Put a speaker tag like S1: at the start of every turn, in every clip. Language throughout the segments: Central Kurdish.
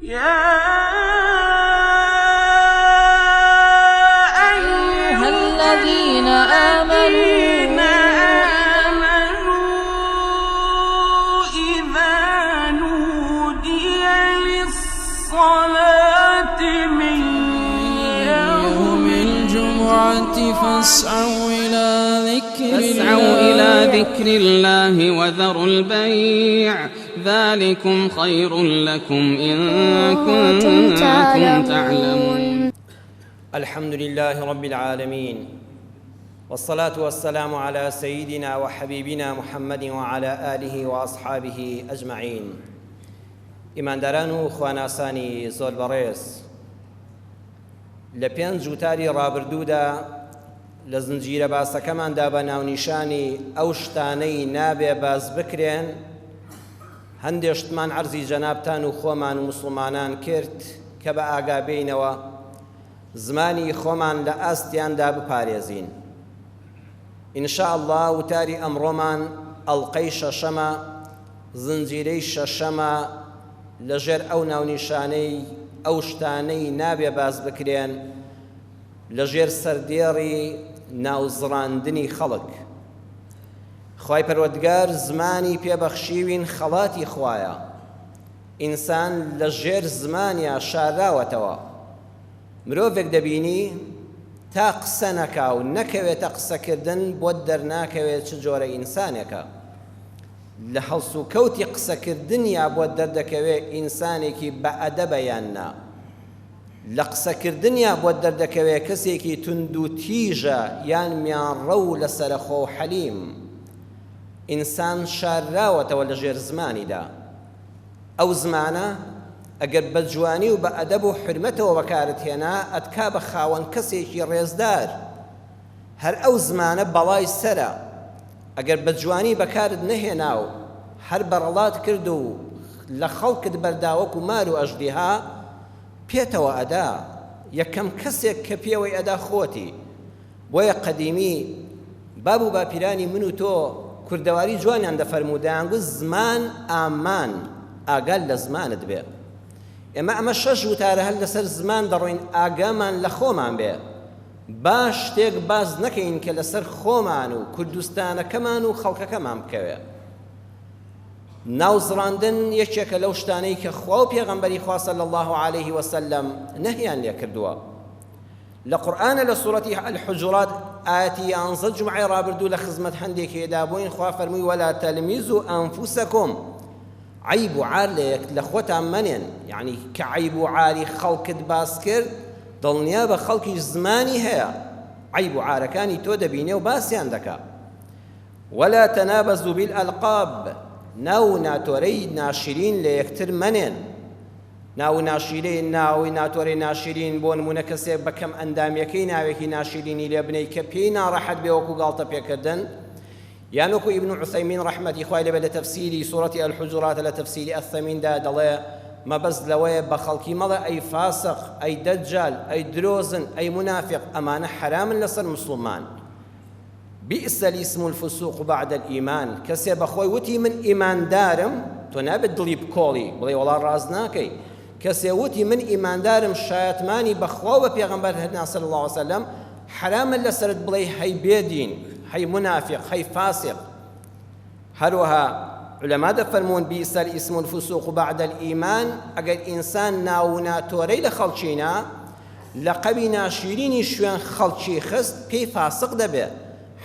S1: يا
S2: أيها الذين آمنوا
S1: إذا نودي للصلاة من
S2: يوم الجمعة فاسعوا إلى ذكر الله وذروا البيع ذلكم خير لكم إن كنتم تعلمون.
S3: الحمد لله رب العالمين، والصلاة والسلام على سيدنا وحبيبنا محمد وعلى آله وأصحابه أجمعين. إمان داران خواناساني زۆر بەڕێز، لە پێنج وتاری ڕابردوودا لە زنجیرە باسەکەماندا بە ناونیشانی ئەو شتانەی نابێ باز بکرێن هەندێشتمان عەرزی جەنابتان و خۆمان و موسڵمانان کرد کە بە ئاگابینەوە زمانی خۆمان لە ئاستیاندا بپارێزین. ئینشاء الله وتاری ئەمڕۆمان ئەڵقەی شەشەمە، زنجیرەی شەشەمە لەژێر ئەو ناونیشانەی ئەو شتانەی نابێ باز بکرێن لەژێر سەردێڕی ناوزڕاندنی خەڵک. خوای پەروەردگار زمانی پێبەخشیوین خەڵاتی خوایە، ئینسان لەژێر زمانیا شاراوەتەوە. مرۆڤێک دەبینی تا قسە نەکا و نەکەوێتە قسەکردن بۆ دەرناکەوێت چ جۆرە ئینسانێکە. لە هەڵس و کەوتی قسەکردنیا بۆ دەردەکەوێت ئینسانێکی بە ئەدەبە یان نا، لە قسەکردنیا بۆ دەردەکەوێت کەسێکی تند و تیژە یان میانڕە و لەسەرخۆ و حەلیم. ئینسان شارراوەتەوە لە ژێر زمانیدا. ئەو زمانە ئەگەر بە جوانی و بە ئەدەب و حرمەتەوە بەکارت هێنا ئەتکا بە خاوەن کەسێکی ڕێزدار. هەر ئەو زمانە بەڵای سەرە، ئەگەر بە جوانی بەکارت نەهێنا و هەر بەڕەڵات کرد و لە خەڵکت بەرداوەک و مار و ئەژدیها پێتەوە ئەدا. یەکەم کەسێک کە پێوەی ئەدا خۆتی. بۆیە قەدیمی باب و باپیرانی من و تۆ کوردەواری جوانیان دەفەرموو دەیانگوت زمان ئامان، ئاگال لە زمانت بێ. ئێمە ئەمە شەش وتارە هەر لەسەر زمان دەڕۆین ئاگامان لە خۆمان بێ، باش شتێک باز نەکەین کە لەسەر خۆمان و کوردستانەکەمان و خەڵکەکەمان بکەوێ. ناوزڕاندن یەکێکە لەو شتانەی کە خوا و پێغەمبەری خوا صلی الله عليه وسلم نەهیان لێ کردووە. لە قورئانە لە سوورەتی الحجرات ئاەتی 11 جومعەی ڕابردوو لە خزمەت هەندێکێدا بووین، خوا فەرمووی وەلا تەلمیزوا ئەنفوسەکم، عیب و عار لە خۆتان مەنێن. یعنی کە عیب و عاری خەڵکت باس کرد دڵنیا بە خەڵکیش زمانی هەیە، عیب و عارەکانی تۆ دەبینێ و باسیان دەکا. وەلا تەنابەزوا بالئەلقاب، ناو ناتۆرەی ناشرین لە یەکتر مەنێن. ناو ناشرین، ناوی ناتۆرەی ناشرین بۆ نمونە کەسێک بەکەم ئەندامیەکەی ناوێکی ناشرینی لێ بنەی کە پێی ناڕەحەت بێ وەکو گاڵتە پێکردن. یان وەکو ئیبن عوثەیمین ڕەحمەتی خوای لەبێ لە تەفسیری سوورەتی الحجرات لە تەفسیری ئەثەمیندا دەڵێ مەبەست لەوەیە بە خەڵکی مەڵێ ئەی فاسق، ئەی دەجال، ئەی درۆزن، ئەی منافق، ئەمانە حرامن لەسەر مسلمان. بئس الاسم الفسوق بعد الإيمان. کەسێ بەخۆی وتی من ئیماندارم، تۆ نابێت دڵی بکۆڵی بڵێ وەڵا ڕاز ناکەی. کەسێ وتی من ئیماندارم شایەتمانی بەخوا و بە پێغەمبەر هەرنا صلی الله عليه وسلم، حرامە لەسەرت بڵێ هەی بێدین، هەی منافق، هەی فاسق. هەروەها علەما دەفەرموون بئس الاسم الفسوق بعد الإيمان، ئەگەر ئینسان ناو ناتۆرەی لە خەڵکینا لەقەبی ناشرینی شوێن خەڵکی خست پێی فاسق دەبێت.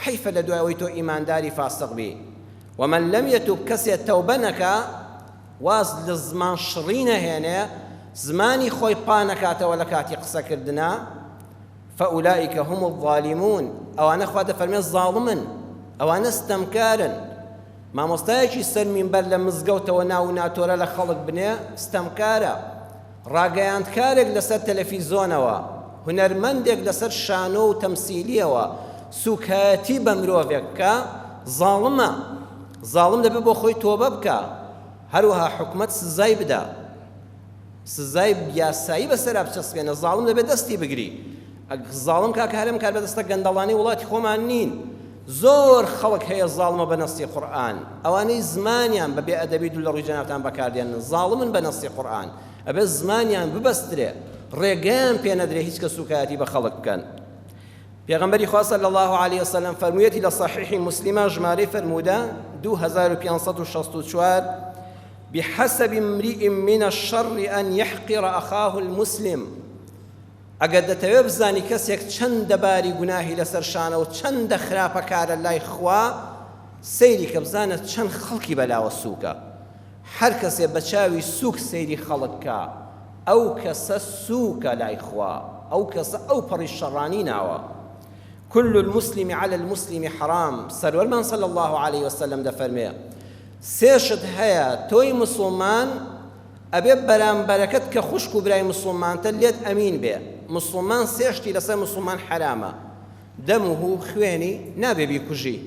S3: حیفە لە دوایەوەی تۆ ئیمانداری فاسق بی. ومن لم يتوب، کەسێ تەوبە نەکا واز لە زمان شڕی نەهێنێ، زمانی خۆی پا نەکاتەوە لە کاتی قسەکردنا، فەئولائیکە هم الظالمون، ئەوانە خوا دەفەرمێت زاڵمن، ئەوانە ستەمکارن. مامۆستایەکی سەر مینبەر لە مزگەوتەوە ناو ناتۆرە لە خەڵک بنێ ستەمکارە، ڕاگەیاندکارێک لەسەر تەلەڤیزۆنەوە، هونەرمەندێک لەسەر شانۆ و تەمسیلیەوە سوکایەتی بە مرۆڤێک بکە زاڵمە. زاڵم دەبێت بۆ خۆی تۆبە بکە. هەروەها حکومەت سزای بدە، سزای یاسایی بەسەرا بچەسپێنە. زاڵم دەبێت دەستی بگری. زاڵم کاکە هەرم کار بەدەستە گەندەڵانی وڵاتی خۆمان نین. زۆر خەڵک هەیە زاڵمە بە نەسی قورئان، ئەوانەی زمانیان بە بێئەدەبی دوو لە ڕووی جەنابتان بەکاردێنن زاڵمن بە نەسی قورئان. ئەبێ زمانیان ببەسترێ ڕێگەیان پێ نەدرێ هیچ کە سوکایەتی بە خەڵک بکەن. پێغەمبەری خوا صلی الله عليه وسلم فەرموویەتی لە صحیحی مسلمە ژمارەی فەرموودا 2564 بحسب امرئ من الشر أن يحقر أخاه المسلم. ئەگەر دەتەوێت بزانی کەسێک چەندە باری گوناهی لەسەر شانە و چەندە خراپەکارە لای خوا، سەیری کە بزانە چەند خەڵکی بەلاوە سووکە. هەر کەسێ بە چاوی سووک سەیری خەڵککە، ئەو کەسە سووکە لای خوا، ئەو کەسە ئەو پەڕی شەڕانی ناوە. كل المسلم على المسلم حرام. سەروەرمان صلی الله عليه وسلم دەفەرمێ سێشت هەیە تۆی مسلمان ئەبێ بەرامبەرەکەت کە خوشک و برای مسلمانتە لێت ئەمین بێ. مسلمان سێشتی لەسەر مسلمان حرامە. دەمه خوێنی نابێ بیکوژی،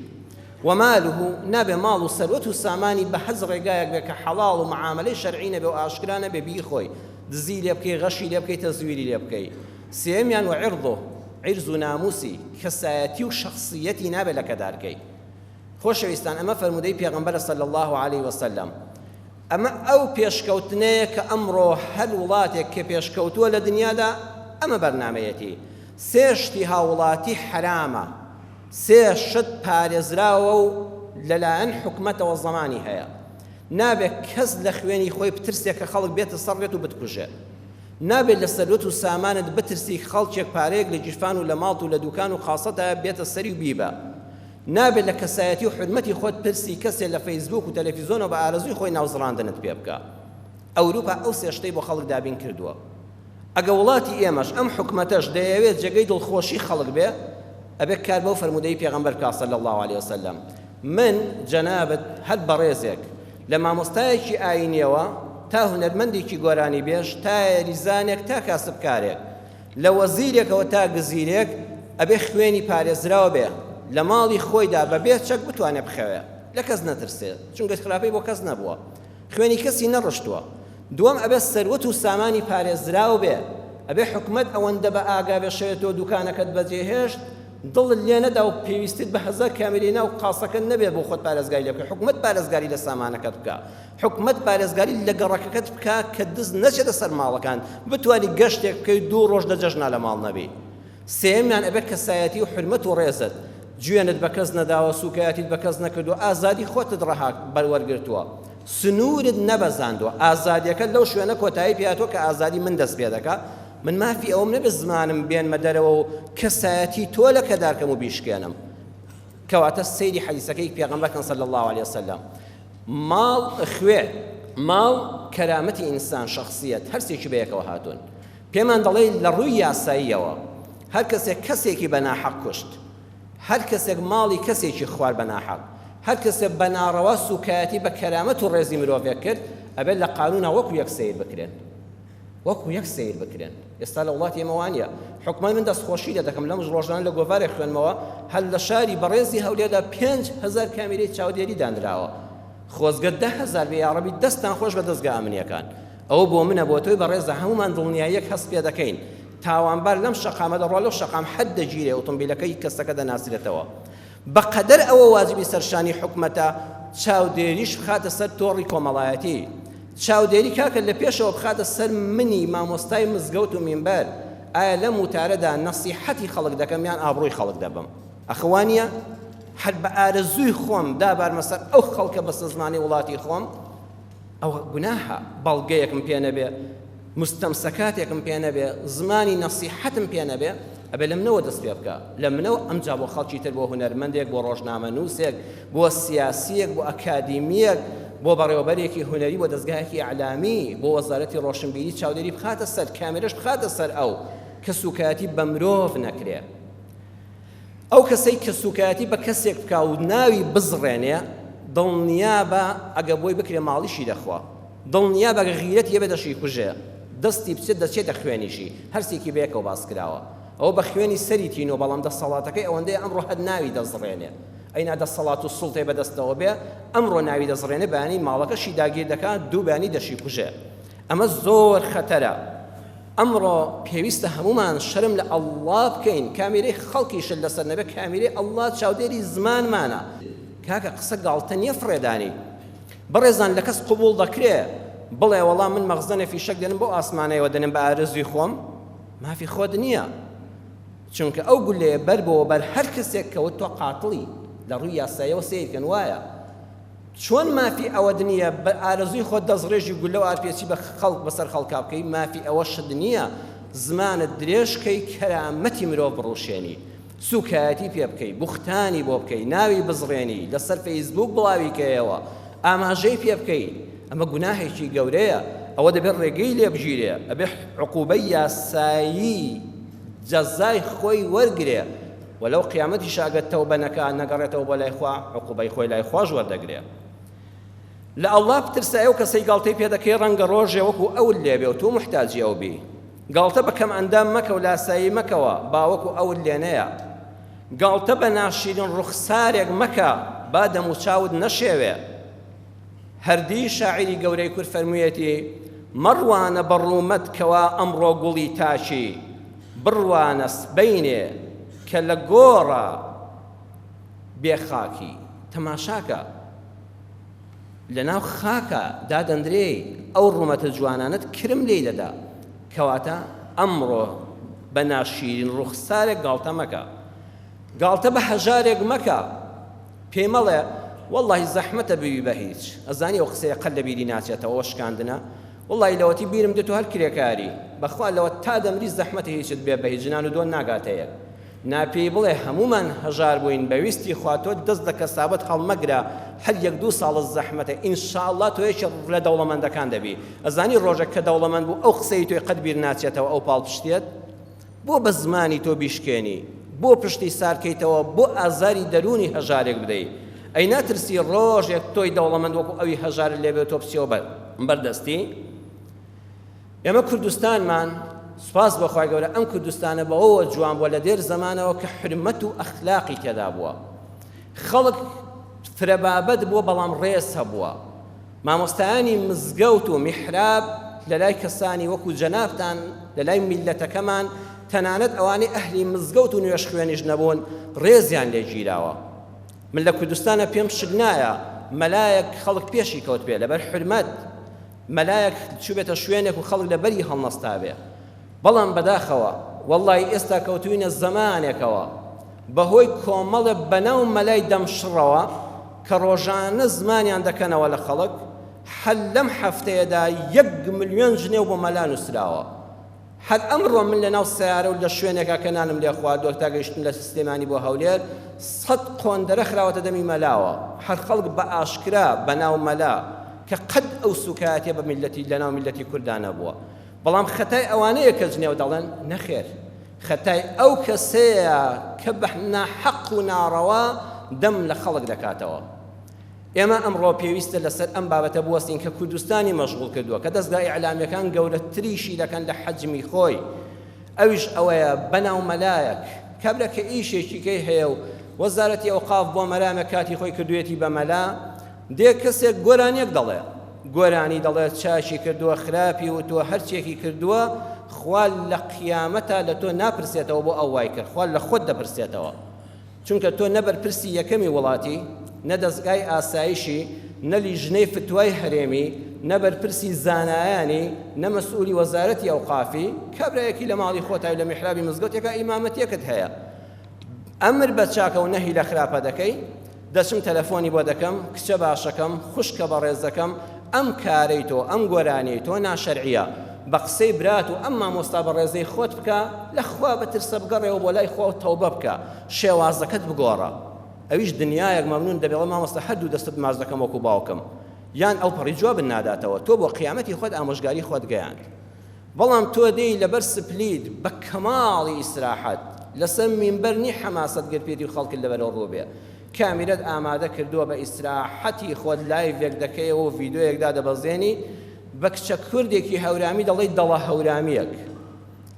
S3: وماله نابێ ماڵ و سەروەت و سامانی بە حەز ڕێگایەک بێ کە حەڵاڵ و معاملەی شەرعی نەبێ و ئاشکرا نەبێ بیخۆی، دزی لێ بکەی، غەشی لێ بکەی، تەزویری لێ بکەی. سێمیان وعرضه، عرض و ناموسی، کەسایەتی و شخصیەتی نابێ لەکەدارکەی. خۆشەویستان، ئەمە فەرمودەی پێغەمبەرە صلی الله عليه وسلم. ئەمە ئەو پێشکەوتنەیە کە ئەمڕۆ هەر وڵاتێک کە پێشکەوتووە لە دنیادا ئەمە بەرنامەیەتی. سێشتی هاوڵاتی حرامە، سێ شت پارێزراوە و لەلایەن حکومەتەوە زەمانی هەیە. نابێت کەس لە خوێنی خۆی بترسێت کە خەڵک بێتە سەڕێت و بتکوژێت. نابێت لە سەروەت و سامانت بترسی خەڵکێک پارەیەک لە جیرفان و لە ماڵ و لە دوکان و خاسەتە بێتە سەری و بیبە. نابێت لە کەسایەتی و حرمەتی خۆت پرسی کەسێک لە فەیسبوک و تەلەڤیزۆنەوە بە ئارەزوی خۆی ناوزڕاندنت پێ بکە. ئەوروپا ئەو سێشتەی بۆ خەڵک دابین کردووە. ئەگە وڵاتی ئێمەش ئەم حکومەتەش دەیەوێت جێگەی دڵخۆشی خەڵک بێ، ئەبێ کار بەو فەرمودەی پێغەمبەر بکا صلی الله عليه وسلم. من جەنابەت هەر بەڕێزێک لە مامۆستایەکی ئاینیەوە تا هونەرمەندێکی گۆرانی بێش، تا یاریزانێک، تا کاسبکارێک، لە وەزیرێکەوە تا گزیرێک، ئەبێ خوێنی پارێزراوە بێ، لە ماڵی خۆیدا بەبێ چەک بتوانێ بخەوێ، لە کەس نەترسێت، چونکە خراپەی بۆ کەس نەبووە، خوێنی کەسی نەڕشتووە. دووەم ئەبێ سەروەت و سامانی پارێزراو بێ، ئەبێ حکومەت ئەوەندە بە ئاگا بێشێتەوە دوکانەکەت بەجێهێشت، دڵت لێ نەدا و پێویستیت بە هەزار کامێرێنا و قاسەکە نەبێ بۆ خۆت پارێزگاری لێ بکە. حکومەت پارێزگاری لە سامانەکەت بکە، حکومەت پارێزگاری لە گەڕەکەکەت بکە کە دز نەچێتە سەر ماڵەکان، بتوانی گەشتێک بکەی 2 ڕۆژ لە جەژنا لە ماڵ نەبی. سێمیان ئەبێ کەسایەتی و حرمەت و ڕێزت، گوێنت بە کەس نەداوە، سوکایەتیت بە کەس نەکردووە، ئازادی خۆتت ڕەها بەروەرگرتووە، سنوورت نەبەزاندووە. ئازادیەکە لەو شوێنە کۆتایی پێهاتووە کە ئازادی من دەست پێ دەکا. من مافی ئەوم نەبێ زمانم بێنمە دەرەوە و کەسایەتی تۆ لە کەدارکەم و بیشکێنم. کەواتە سەیری حەدیسەکەی پێغەمبەرکەن صلی الله عليه وسلم. ماڵ خوێ، ماڵ کەرامەتی ئینسان، شەخسیەت، هەرسێکی بەیەکەوە هاتوون. پێمان دەڵێ لە ڕووی یاساییەوە هەر کەسێک کەسێکی بەناحەق کوشت، هەر کەسێک ماڵی کەسێکی خوار بەناحەق، هەر کەسێک بەناڕەوا سوکایەتی بە کەرامەت و ڕێزی مرۆڤێک کرد، ئەبێت لە قانونە وەکو یەک سەیر بکرێن، وەکو یەک سەیر بکرێن. ئێستا لە وڵاتی ئێمە وانە حکومەت من دەستخۆشی لێ دەکەم لەم ڕۆژانە لە گۆڤارێک خوێنمەوە، هەر لە شاری بەڕێزی هەولێردا 5000 کامێرەی چاودێری دانراوە. خۆزگە 10000 بێ یاڕەبی دەستان خۆش بە دەستگا ئەمنیەکان. ئەوە بۆ منە، بۆ تۆی بەڕێزە هەمومان دڵنیاییەک هەست پێ دەکەین. تاوانبار لەم شەقامە دەڕوا لەو شەقام حەد دەگیرێ ئۆتۆمبیلەکەی کەسەکە دەناسرێتەوە. بەقەدەر ئەوە واجبی سەرشانی حکومەتە چاودێریش بخاتە سەر تۆڕی کۆمەڵایەتی. چاودێری کاکە لە پێشەوە بخاتە سەر منی مامۆستای مزگەوت و مینبەر. ئایا لەم وتارەدا نەسیحەتی خەڵک دەکەم یان ئابڕۆی خەڵک دەبم؟ ئەخوانیە هەر بە ئارەزووی خۆم دابارمە سەر ئەو خەڵکە بەسە زمانی وڵاتی خۆم، ئەوە گوناحە. بەڵگەیەکم پێ نەبێ، مستەمسەکاتێکم پێ نەبێ، زمانی نەسیحەتم پێ نەبێ، ئەبێ لە منەوە دەست پێ بکە. لە منەوە ئەمجا بۆ خەڵکی تر، بۆ هونەرمەندێک، بۆ ڕۆژنامەنووسێک، بۆ سیاسیەک، بۆ ئەکادیمیەک، بۆ بەڕێوەبەرێکی هونەری، بۆ دەستگایەکی ئەعلامی، بۆ وەزارەتی ڕۆشنبیری چاودێری بخاتە سەر، کامێرەش بخاتە سەر ئەو کە سوکایەتی بە مرۆڤ نەکرێ. ئەو کەسەی کە سوکایەتی بە کەسێک بکا و ناوی بزڕێنێ، دڵنیا بە ئەگە بۆی بکرێ ماڵیشی دەخوا، دڵنیا بە غیرەت یە بێدەشی کوژێ، دەستی بچێت دەچێتە خوێنیشی، هەرسێکی بەیەکەوە باس کراوە. ئەوە بە خوێنی سەری تینۆ، بەڵام دەسەڵاتەکەی ئەوەندەیە ئەمڕۆ هەر ناوی دەزڕێنێ. ئەینا دەسەڵات و سوڵتێ بەدەستەوە بێ، ئەمڕۆ ناوی دەزڕێنێ، بەیانی ماڵەکەشی داگیر دەکات، دوو بەیانی دەشی کوژێ. ئەمە زۆر خەتەرە. ئەمڕۆ پێویستە هەمومان شەرم لە ئەڵڵا بکەین، کامێرەی خەڵکیشت لەسەر نەبێ، کامێرەی ئەڵڵا چاودێری زمانمانە. کاکە قسە گاڵتە نییە فڕێدانی. بەڕێزان لە کەس قبوڵ دەکرێ بڵێ وەڵام من مەخزنە فیشەک دێنم بۆ ئاسمانەوە دەنم بە ئارزوی خۆم مافی خۆت نییە چونکە ئەو گولەیە بەر بۆ بەر هەر کەسێک کەوت تۆ قاتڵی لە ڕووی یاساییەوە سیرکەن وایە چۆن مافی ئەوە نییە بە ئارزوی خۆت دەستڕێژی گولە و ئارپێچی بە خەڵک بەسەر خەڵکا بکەی مافی ئەوە شت نییە زمانت درێژکەی کەرامەتی مرۆڤ بڕوشێنی سوکایەتی پێ بکەی بوختانی بۆ بکەی ناوی بزڕێنی لەسەر فەیسبوک بڵاوی کەیەوە ئاماژەی پێ بکەی ئەمە گوناهێکی گەورەیە ئەوە دەبێت ڕێگەی لێ بژیرێ ئەبێ عقوبەی یاسایی جەزای خۆی وەرگرێ وەلەو قیامەتی شاگەت تەوبە نەکات نەگەڕێتەوە بۆ لای خوا عقوبەی خۆی لای خواش وەردەگرێ لە ئەڵڵا بترسە ئەو کەسەی گاڵتەی پێ دەکەی ڕەنگە ڕۆژێ وەکو ئەول لێبێ و تۆ محتاجی ئەو بی گاڵتە بەکەم ئەندام مەکە و لاسایی مەکەوە باوەکو ئەول لێنەیە گاڵتە بە ناشیرین ڕوخسارێک مەکە با دەم و چاود نەشێوێ هەردی شاعیری گەورەی کورد فەرموویەتی مەڕوانە بەڕوومەت کەوا ئەمڕۆ گوڵی تاشی بڕوانە سبەینێ کە لە گۆڕە بێخاکی تەماشاکە لەناو خاکە دادەندرێ ئەو ڕوومەتە جوانانت کرم لێی دەدا کەواتە ئەمڕۆ بە ناشیرین ڕوخسارێک گاڵتە مەکە گاڵتە بە هەژارێک مەکە پێی مەڵێ واللهی زەحمەتە بوی بە هیچ ئەزانی ئەو قسەیە قەت لە بیری ناچێتەوە شکاندنە واللهی لەوەتی بیرم دێت و هەر کرێکاری بەخوا لەوە تا دەمری زەحمەتە هیچت بێ بە هیچ ژنان و دۆن ناگاتەیە ناپێی بڵێ هەمومان هەژار بووین بەویستی خوا تۆ دەست لە کەسابەت هەڵمەگرە هەر یەک دوو ساڵت زەحمەتە ئینشاءڵڵا تۆ یەکێک لە دەوڵەمەندەکان دەبی ئەزانی ڕۆژێک کە دەوڵەمەند بوو ئەو قسەی تۆی قەت بیر ناچێتەوە ئەو پاڵ پشتێت بۆ بە زمانی تۆ بیشکێنی بۆ پشتی سارکەیتەوە بۆ ئازاری دەرونی هەژارێک بدەیت ئەی ناترسی ڕۆژێک تۆی دەوڵەمەند وەکو ئەوی هەژار لێبێت تۆ بچیەوە بەردەستی ئێمە کوردستانمان سوپاس بەخوای گەورە ئەم کوردستانە بەوە جوان بووە لە دێر زەمانەوە کە حرمەت و ئەخلاقی تێدا بووە خەڵک فرەبابەت بووە بەڵام ڕێز هەبووە مامۆستایانی مزگەوت و میحراب لە لای کەسانی وەکو جەنابتان لە لای میلەتەکەمان تەنانەت ئەوانەی ئەهلی مزگەوت و نوێژ خوێنیش نەبوون ڕێزیان لێ گیراوە من لە کوردستانە پێم شک نایە مەلایەک خەڵک پێشی کەوت پێ لەبەر حرمەت مەلایەک چوبێتە شوێنێک و خەڵک لەبەری هەڵنەستابێ بەڵام بەداخەوە وەڵڵی ئێستا کەوتوینە زەمانێکەوە بەهۆی کۆمەڵە بەناو مەلای دەمشڕەوە کە ڕۆژانە زمانیان دەکەنەوە لە خەڵک هەر لەم هەفتەیەدا 1 ملیۆن ژنێو بۆ مەلا نووسراوە هەر ئەمڕۆ من لە ناو سیارە و لە شوێنێکا کە نانم لێ خواردووە تا گەیشتم لە سلێمانی بۆ هەولێر 100 قۆندەرە خراوەتە دەمی مەلاوە هەر خەڵک بە ئاشکرا بەناو مەلا کە قەت ئەو سوکایەتێ بە میلەتی لەناو میلەتی کوردانە بووە بەڵام خەتای ئەوانەیە کە جنێو دەڵێن نەخێر خەتای ئەو کەسەیە کە بە ناحەق و ناڕەوا دەم لە خەڵک دەکاتەوە ئێمە ئەمڕۆ پێویستە لەسەر ئەم بابەتە بوەستین کە کوردستانی مەشغوڵ کردووە کە دەستگای ئیعلامەکان گەورەتریشی دەکەن لە حەجمی خۆی ئەویش ئەوەیە بەناو مەلایەک کابرا کە ئیشێکی کەی هەیە و وەزارەتی ئەوقاف بۆ مەلامە کاتی خۆی کردوێتی بە مەلا دێ کەسێک گۆرانیەک دەڵێ گۆرانی دەڵێت چاشی کردووە خراپی و تۆ هەرچێکی کردووە خوال لە قیامەتە لە تۆ ناپرسێتەوە بۆ ئەو وای کرد خوال لە خۆت دەپرسێتەوە چونکە تۆ نەبەر پرسی یەکەمی وڵاتی نە دەستگای ئاسایشی نە لیژنەی فتوای هەرێمی نە بەرپرسی زانایانی نە مەسئولی وەزارەتی ئەوقافی کابرایەکی لە ماڵی خۆتای لە میحرابی مزگەوتێکە ئیمامەتیەکت هەیە ئەمر بە چاکە و نەهی لە خراپە دەکەی دەچم تەلەفۆنی بۆ دەکەم کچە باشەکەم خوشکە بە ڕێزەکەم ئەم کارەی تۆ ئەم گۆرانی تۆ ناشەرعیە بە قسەی برات و ئەم مامۆستا بە ڕێزەی خۆت بکە لەخوا بەترسە بگەڕێەوە بۆ لای خوا و تەوبە بکە شێوازەکەت بگۆڕە ئەویش دنیایەک مەمنون دەبێڵە مامۆستا هەردوو دەستت ماچ دەکەم وەکو باوکم یان ئەو پەڕی جوابن ناداتەوە تۆ بۆ قیامەتی خۆت ئامۆژگاری خۆت گەیاند بەڵام تۆ دەی لەبەر سپلید بە کەماڵی ئیسراحەت لەسەر مینبەر حەماسەت گرپێتی و خەڵکت لەبەرەوە ڕووبێ کامیرەت ئامادە کردووە بە ئیسراحەتی خۆت لایڤێک دەکەیەوە و ڤیدۆیەکدا دەبەزێنی بە کچە کوردێکی هەورامی دەڵێی دەڵە هەورامیەک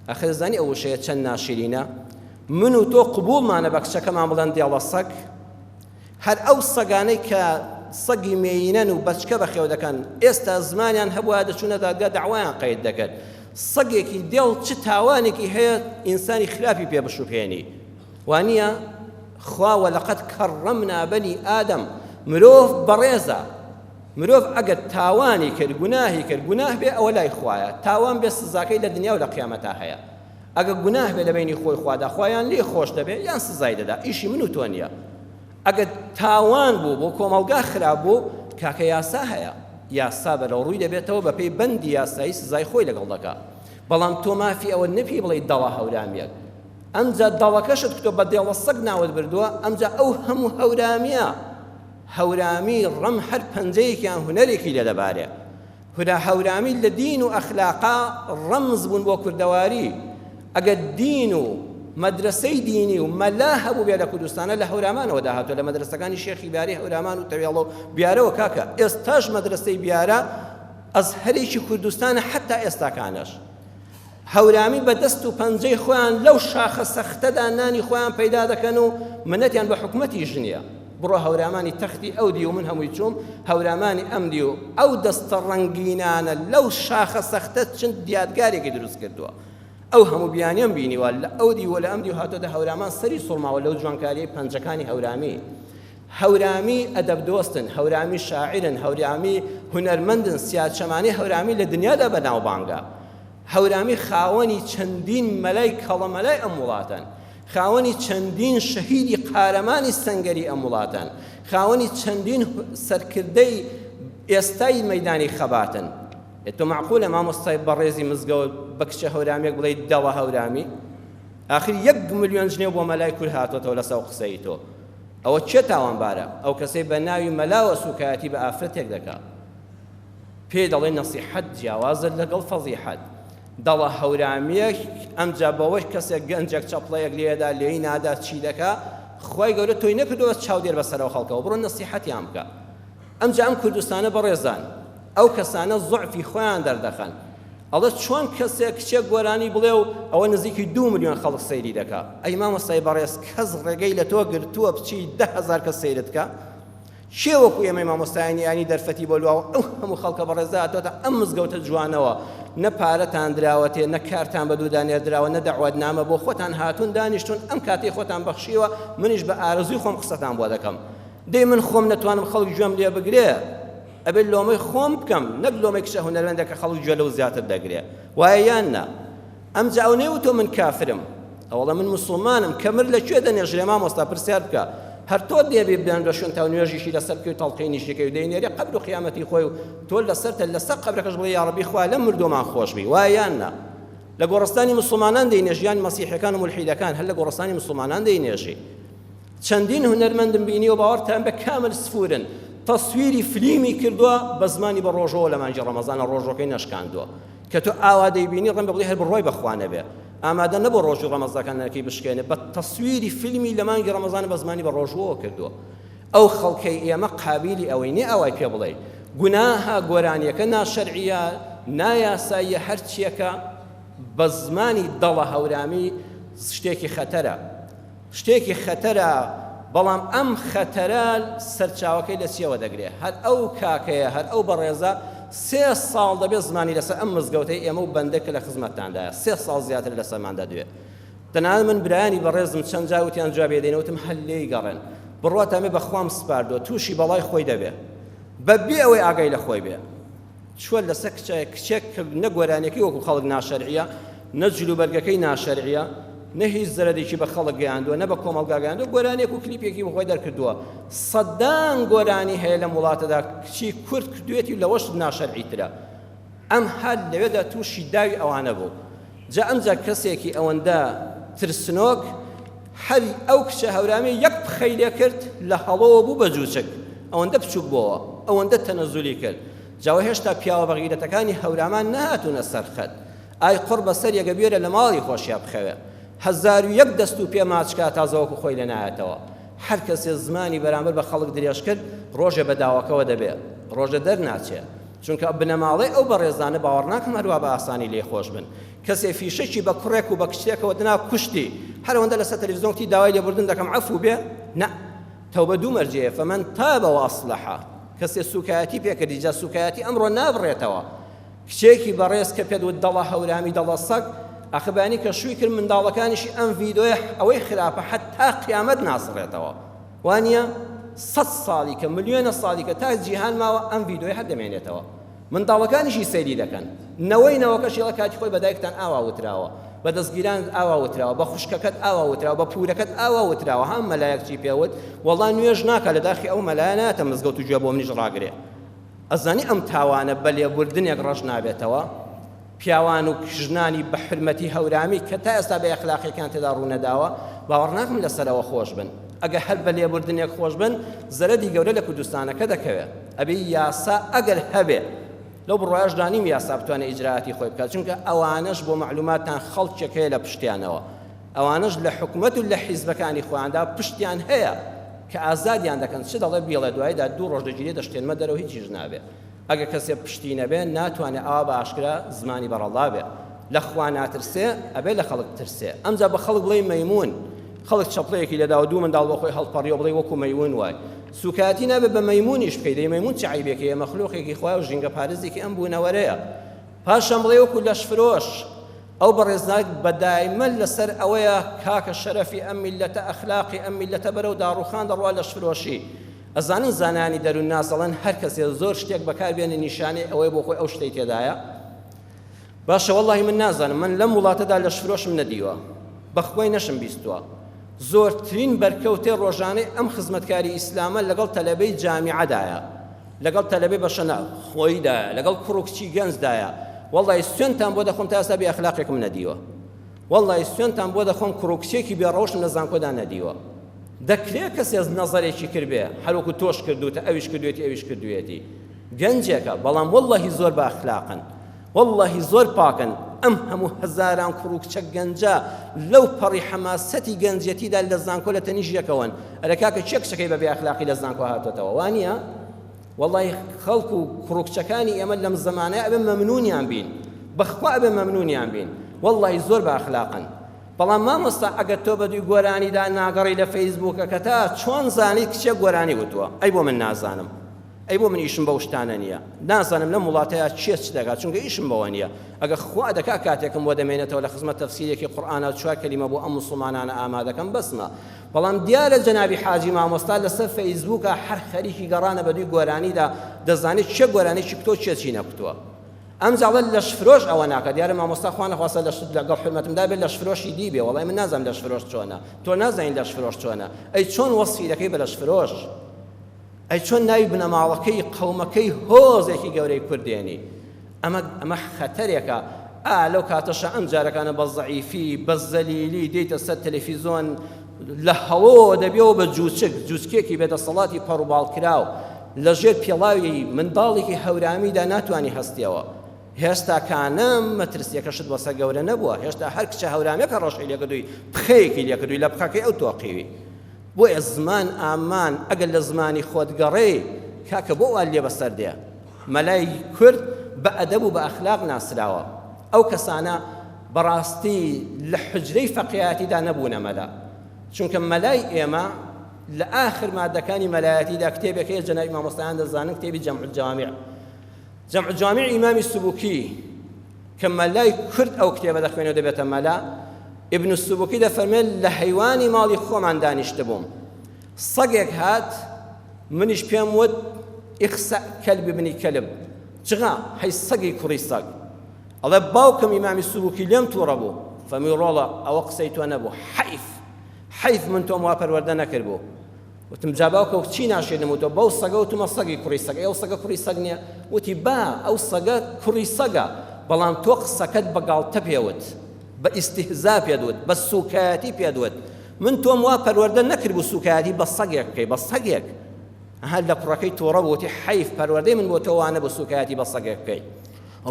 S3: ئەخر زانی ئەو وشەیە چەند ناشرینە من و تۆ قبوڵمانە بە کچەکەمان بڵێن دێڵە سەگ هەر ئەو سەگانەی کە سەگی مێینەن و بەچکە بەخێو دەکەن ئێستا زمانیان هەبووە دەچوونە دادگا دەعوایان قەید دەکرد سەگێکی دێڵ چ تاوانێکی هەیە ئینسانی خراپی پێ بشوپێنی وانییە خوا وەلەقەد کەڕەمنا بەنی ئادەم مرۆڤ بەڕێزە مرۆڤ ئەگەر تاوانی کرد گوناهی کرد گوناه بێ ئەوە لای خوایە تاوان بێ سزاکەی لە دنیا و لە قیامەتا هەیە ئەگە گوناه بێ لە بینی خۆی خوادا خوایان لێ خۆش دەبێ یان سزای دەدا ئیشی من و تۆ نییە ئەگە تاوان بوو بۆ کۆمەڵگا خراپ بوو کاکە یاسا هەیە یاسا بەرەو ڕووی دەبێتەوە بە پێی بەندی یاسایی سزای خۆی لەگەڵ دەکا بەڵام تۆ مافی ئەوە نەپی بڵێ دەڵە هەورامیەک ئەمجا دەڵەکەشت کتۆ بە دێڵە سەگ ناوت بردووە ئەمجا ئەو هەموو هەورامیە هەورامی ڕەم هەر پەنجەیەکیان هونەرێکی لە دەبارێ هەورامی لە دین و ئەخلاقا ڕەمز بوون بۆ کوردەواری ئەگەر دین و مەدرسەی دینی و مەلا هەبوو بێ لە کوردستانە لە هەورامانەوە داهاتوە لە مەدرسەکانی شێخی باری هەورامان و تەوێڵە و بیارەوە کاکە ئێستاش مەدرسەی بیارە ئەزهەرێکی کوردستانە حتا ئێستاکانش هەورامی بە دەست و پەنجەی خۆیان لەو شاخە سەختەدا نانی خۆیان پەیدا دەکەن و منەتیان بە حکومەتی ژنیە بڕۆ هەورامانی تەختی ئەو دی و من هەمووی چووم هەورامانی ئەم دی و ئەو دەستە ڕەنگینانە لەو شاخە سەختە چەند دیادگارێکی دروست کردووە ئەو هەموو بیانیان بینیوە لە ئەو دی و لە ئەم دی و هاتۆتە هەورامان سەری سوڵماوە لەو جوانکاریی پەنجەکانی هەورامی ئەدەب دۆستن هەورامی شاعرن هەورامی هونەرمەندن سیاسەمانی هەورامی لە دنیادا بەناوبانگە هەورامی خاوەنی چەندین مەلای کەڵەمەلای ئەم وڵاتن خاوەنی چەندین شەهیدی قارەمانی سەنگەری ئەم وڵاتن خاوەنی چەندین سەرکردەی ئێستای مەیدانی خەباتن تۆ معقولە مامۆستای بەڕێزی مزگەوت بە کچە هەورامێک بڵێ دەڵە هەورامی ئاخر 1 ملیۆن ژنێ بۆ مەلای کورد هاتۆتەوە لەسەر قسەی تۆ ئەوە چێ تاوانبارە ئەو کەسەی بە ناوی مەلاوە سوکایەتی بە ئافرەتێک دەکات پێ دەڵێ نەسیحەت جیاوازت لەگەڵ فەزیحەت دەڵە هەورامیەک ئەمجا بەوەی کەسێک گەنجێک چەپڵەیەک لێدا لێی نادا چی دەکا خۆی گەورە تۆی نەکردووە چاودێر بەسەرەوە خەڵکەوە بڕۆ نەسیحەتیان بکە ئەمجا ئەم کوردستانە بەڕێزان ئەو کەسانە زوعفی خۆیان دەردەخەن ئەڵێ چۆن کەسێک کچێک گۆرانی بڵێ و ئەوە نزیکی 2 ملیۆن خەڵک سەیری دەکا ئەی مامۆستای بەڕێز کەس ڕێگەی لە تۆ گرتووە بچی 10,000 کەس سەیرت کە چێ وەکو ئێمەی مامۆستایانی ینی دەرفەتی بۆ لواوە ئەو هەموو خەڵکە بەڕێزە هاتۆتە ئەم مزگەوتە جوانەوە نە پارەتان دراوەتێ نە کارتان بە دوو دانێردراوە نە دەعوەتنامە بۆ خۆتان هاتوون دانیشتون ئەم کاتەی خۆتان بەخشیوە منیش بە ئارەزوی خۆم قسەتان بۆ دەکەم دەی من خۆم نەتوانم خەڵک گوێم لێ بگرێ ئەبێت لۆمەی خۆم بکەم نەک لۆمەی کشە هونەرمەندێکە خەڵک گوێ لەو زیاتر دەگرێ وایە یان نا ئەمجا ئەو نێوتۆ من کافرم ئەوڵە من مسلمانم کە مر لەکوێ دەنێژرێ مامۆستا پرسیار بکە هەر تۆ دێبێ بێن بە شوێن تا نوێژیشی لەسەر بکەی و تەڵقەی نیشەکەی و دەینێری قەبر و قیامەتی خۆی و تۆ لەسەرتە لەسەر قەبرەکەش بڵێ یا ڕەبی خوا لەم مردۆمان خۆش بی وایە یان نا لە گۆڕستانی مسلمانان دەینێژیان مەسیحەکان و مولحیدەکان هەر لە گۆڕستانی مسلمانان دەینێژی چەندین هونەرمەندم بینی و باوەڕتان بە کامل سفورن تەسویری فلیمی کردووە بە زمانی بە ڕۆژەوە لە مانجی ڕەمەزانە ڕۆژەکەی نەشکاندووە کە تۆ ئاوا دەیبینی ڕەن بڵێ هەر بڕۆی بەخوانە بێ ئامادە نەبوو ڕۆژی ڕەمەزانەکەی بشکێنێ بە تەسویری فیلمی لە مانگی ڕەمەزانە بە زمانی بە ڕۆژەوە کردووە ئەو خەڵکەی ئێمە قابیلی ئەوەی نێ ئەوای پێ بڵێ گوناها گۆرانیەکە ناشەرعیە نایاساییە هەرچیەکە بە زمانی دەڵە هەورامی شتێکی خەتەرە بەڵام ئەم خەتەرە سەرچاوەکەی لە چیەوە دەگرێت هەر ئەو کاکەیە هەر ئەو بەڕێزە 3 ساڵ دەبێت زمانی لەسەر ئەم مزگەوتەی ئێمە و بەندێکە لە خزمەتتاندایە 3 ساڵ زیاتر لەسەرماندا دوێت تەنانەت من برایانی بەڕێزم چەند جاوتیان جواب دێنەوتم هەر لێی گەڕێن بڕوات ئەمێ بەخوام سپاردووە تووشی بەڵای خۆی دەبێت بەبێ ئەوەی ئاگای لە خۆی بێ چوە لەسەر کچێک نە گۆرانیەکەی وەکو خەڵک ناشەرعیە نە جلوبەرگەکەی ناشەرعیە نە هیچ زەرەدێکی بە خەڵک گەیاندووە نە بە کۆمەڵگا گەیاندووە گۆرانێک و کلیپێکی بەخۆی دەرکردووە سەدان گۆرانی هەیە لە وڵاتەدا کچی کورد کردوێتی و لەوەش ناشەرعیترە ئەم هەر لەوێدا تووشی داوی ئەوانە بوو جا ئەمجا کەسێکی ئەوەندە ترسنۆک هەر ئەو کچە هەورامی یەک پخەی لێ کرد لە هەڵەوە بوو بە جووچک ئەوەندە بچووک بووە ئەوەندە تەنەزولی کرد جاوە هێشتا پیاوە بەغیرەتەکانی هەورامان نهاتوونە سەرخەت ئای قڕ بەسەر یەگە بێرە لە ماڵی خۆشیان بخەوێ 1001 دەست و پێ ماچکات تازەوەکو خۆی لە نایەتەوە هەر کەسێ زمانی بەرامبەر بە خەڵک درێژ کرد ڕۆژێ بە داواکەوە دەبێت ڕۆژە دەرناچێت چونکە بنەماڵەی ئەو بەڕێزانە باوەڕ ناکەم هەروە بە ئاسانی لێ خۆش بن کەسێ فیشەکی بە کوڕێک و بە کچێکەوە دنا کوشتی هەروەندە لەسەر تەلەڤیزیۆنی داوای لێبوردن دەکەم عەفو بێ نە تەوبە دوو مەرجەیە فەمەن تابە وەئەصلەحە کەسێ سوکایەتی پێکردی جا سوکایەتی ئەمڕۆ نابڕێتەوە کچێکی بەڕێز کە پێت وت دەڵە هەورامی دەڵە سەگ ئەخبانی کە شووی کرد منداڵەکانیشی ئەم ڤیدۆیە ئەوەی خراپە حتا قیامەت ناسڕێتەوە وانە 100 ساڵی کە ملیۆنە ساڵی کە تا جیهان ماوە ئەم ڤیدۆی هەر دەمێنێتەوە منداڵەکانیشی سەیری دەکەن نەوەی نەوەکەشیڵە کاتی خۆی بەدایکتان ئاوا وتراوە بە دەستگیران ئاوا وتراوە بە خوشکەکەت ئاوا وتراوە بە پورەکەت ئاوا وتراوە هەم مەلایەکچی پێوت وەڵا نوێژ ناکە لە داخی ئەو مەلایە ناتە مزگەوت و گوێ بۆ منیش ڕاگرێ ئەزانی ئەم تاوانە بە لێبوردنێک ڕەش نابێتەوە پیاوان و ژنانی بە حرمەتی هەورامی کە تا ئێستا بە ئەخلاقیەکان تێدا ڕوونەداوە باوەڕ ناکەم لەسەرەوە خۆش بن ئەگە هەر بە لێبوردنێک خۆش بن زەرەدی گەورە لە کوردستانەکە دەکەوێت ئەبێ یاسا ئەگەر هەبێ لەو بڕواایش دانیم یاسا بتوانێت ئیجراعاتی خۆی بکات چونکە ئەوانەش بۆ معلوماتان خەڵکێکەیە لە پشتیانەوە ئەوانش لە حکومەت و لە حیزبەکانی خۆیاندا پشتیان هەیە کە ئازادیان دەکەن چ دەڵێ بێڵێ دواییدا 2 ڕۆژ دەگیرێ دەشتێنمە دەرەوە هیچیش نابێت ئەگە کەسێ پشتی نەبێ ناتوانێت ئەوە بە ئاشکرا زمانی بەڕەڵا بێ لە خوا ناترسێ ئەبێ لە خەڵک ترسێ ئەمجا بە خەڵک بڵێ مەیمون خەڵک چەپڵەیەکی لەدا و 2 منداڵ بۆ خۆی هەڵپەڕی و بڵێ وەکو مەیمون وای سوکاتی نابێت بە مەیمونیش بکەیت دەی مەیمون چ عیبێکەیە مەخلوقێکی خوای و ژینگە پارێزێکی ئەم بوونەوەرەیە پاشان بڵێ وەکو لەشفرۆش ئەو بەڕێزناک بەدایمە لەسەر ئەوەیە کاکە شەرەفی ئەم میلەتە ئەخلاقی ئەم میلەتە بەرەو داڕوخان دەڕوا لەشفرۆشی ئەزانن زانانی دەروون ناسەڵەن هەر کەسێ زۆر شتێک بەکاربێنە نیشانەی ئەوەی بۆ خۆی ئەو شتەی تێدایە باشە وەڵڵاهی من نازانم من لەم وڵاتەدا لەشفرۆشم نەدیوە بەخوای نەشم بیستووە زۆرترین بەرکەوتێ ڕۆژانەی ئەم خزمەتکاری ئیسلامە لەگەڵ تەلەبەی جامیعەدایە لەگەڵ تەلەبەی بەشەنا خۆیدایە لەگەڵ کوڕکچی گەنجدایە وەڵڵاهی سوێنتان بۆ دەخۆم تا ئێستا بێ ئەخلاقێکم نەدیوە وەڵڵاهی سوێنتان بۆ دەخۆم کوڕکچێکی بێڕەوشم لە زانکۆدا نەدیوە دەکرێت کەسێ نەزەرێکی کردبێ هەروەکو تۆش کردوتە ئەویش کردوێتی ئەویش کردوێتی گەنجێکە بەڵام وەڵڵاهی زۆر بە ئەخلاقن وەڵڵاهی زۆر پاکن ئەم هەموو هەزاران کوڕکچە گەنجە لەو پەڕی حەماسەتی گەنجەتیدا لە زانکۆ لە تەنیش یەکەوەن ئەرە کاکە چێ کچەکەی بەبێ ئەخلاقی لە زانکۆ هاتوێتەوە وانییە وەڵڵاهی خەڵک و کوڕکچەکانی ئێمە لەم زەمانەیە ئەبێ مەمنونیان بین بەخوا ئەبێ مەمنونیان بین وەڵڵاهی زۆر بە ئەخلاقن بەڵام مامۆستا ئەگەر تۆ بەدوی گۆرانیدا ناگەڕی لە فەیسبووکە کە تا چۆن زانیت کچێک گۆرانی وتووە ئەی بۆ من نازانم ئەی بۆ من ئیشم بەو شتانە نییە نازانم لەم وڵاتەیە چێت چ دەکات چونکە ئیشم بەوە نییە ئەگە خوا دەکا کاتێکم بۆ دەمێنێتەوە لە خزمەت تەفسیرێکی قورئانە 4 کەلیمە بۆ ئەم موسڵمانانە ئامادەکەم بەسمە بەڵام دیارە جەنابی حاجی مامۆستا لەسەر فەیسبووکە هەر خەریکی گەڕانە بەدوی گۆرانیدا دەزانێت چێ گۆرانێکی کتۆ چێکی نەکوتووە ئەم جاڵە لەشفرۆش ئەوە ناکە دیارە مامۆستا خوا نەخواستە لەگەڵ حرمەتمدا بێت لەشفرۆشی دیبێ وەڵای من نازانم لەشفرۆش چۆنە تۆ نازانین لەشفرۆش چۆنە ئەی چۆن وەسفی دەکەی بە لەشفرۆش ئەی چۆن ناوی بنەماڵەکەی قەومەکەی هۆزێکی گەورەی کوردێنی ئەمە خەتەرێکە لەو کاتەشە ئەم جارەکانە بە زەعیفی بە زەلیلی دێتە سەر تەلەڤیزۆن لە هەوڵ دەبێەوە بە جوچکێکی بێدەسەڵاتی پەڕ و باڵکراو لەژێر پێڵاوی منداڵێکی هەورامیدا ناتوانی هەستیەوە هێشتا کانەم مەترسیەکەشت بەسە گەورە نەبووە هێشتا هەر کچە هەورامێکە ڕۆژی لێکردووی پخەیەکی لێکردووی لە پخەکەی ئەو تۆقیوی بۆیە زمان ئامان ئەگەر لە زمانی خۆت گەڕێ کاکە بۆ وال لێ بەسەر دێ مەلای کورد بە ئەدەب و بە ئەخلاق ناسراوە ئەو کەسانە بەڕاستی لە حجرەی فەقیهەتیدا نەبوونە مەلا چونکە مەلای ئێمە لە ئاخر مادەکانی مەلایەتیدا کتێبێکەیە جەنابی مامۆستایان دەزانن کتێبی جەمع الجوامع جەمع الجوامع ئیمامی سوبوکی کە مەلای کورد ئەو کتێبە دەخوێنێ و دەبێتە مەلا ابن السبوکی دەفەرمێت لە حەیوانی ماڵی خۆمان دانیشتە بووم سەگێک هات منیش پێم وت ئیخسە کەلب ابنی کەلب جغا هەی سەگی کوڕی سەگ ئەڵێ باوکم ئیمامی سوبوکی لێم تووڕە بوو فەرمی ڕۆڵە ئەوە قسەی تۆ نەبوو حەیف من تۆم وا پەروەردە نەکردبوو وتم جا باوکە چی ناشێنم وتۆ بەو سەگە وتمە سەگی کوڕی سەگ ئەو سەگە کوڕی سەگ نییە وتی با ئەو سەگە کوڕی سەگە بەڵام تۆ قسەکەت بەگاڵتە پێوت بە ئیستیهزا پێدوت بە سوکایەتی پێدوت من تۆم وا پەروەردە نەکرد بوو سوکایەتی بە سەگێک بکەی بە سەگێک هەر لە کوڕەکەی تۆڕە بووتی حەیف پەروەردەی من بۆ تۆ وانە بە سوکایەتی بە سەگێک بکەی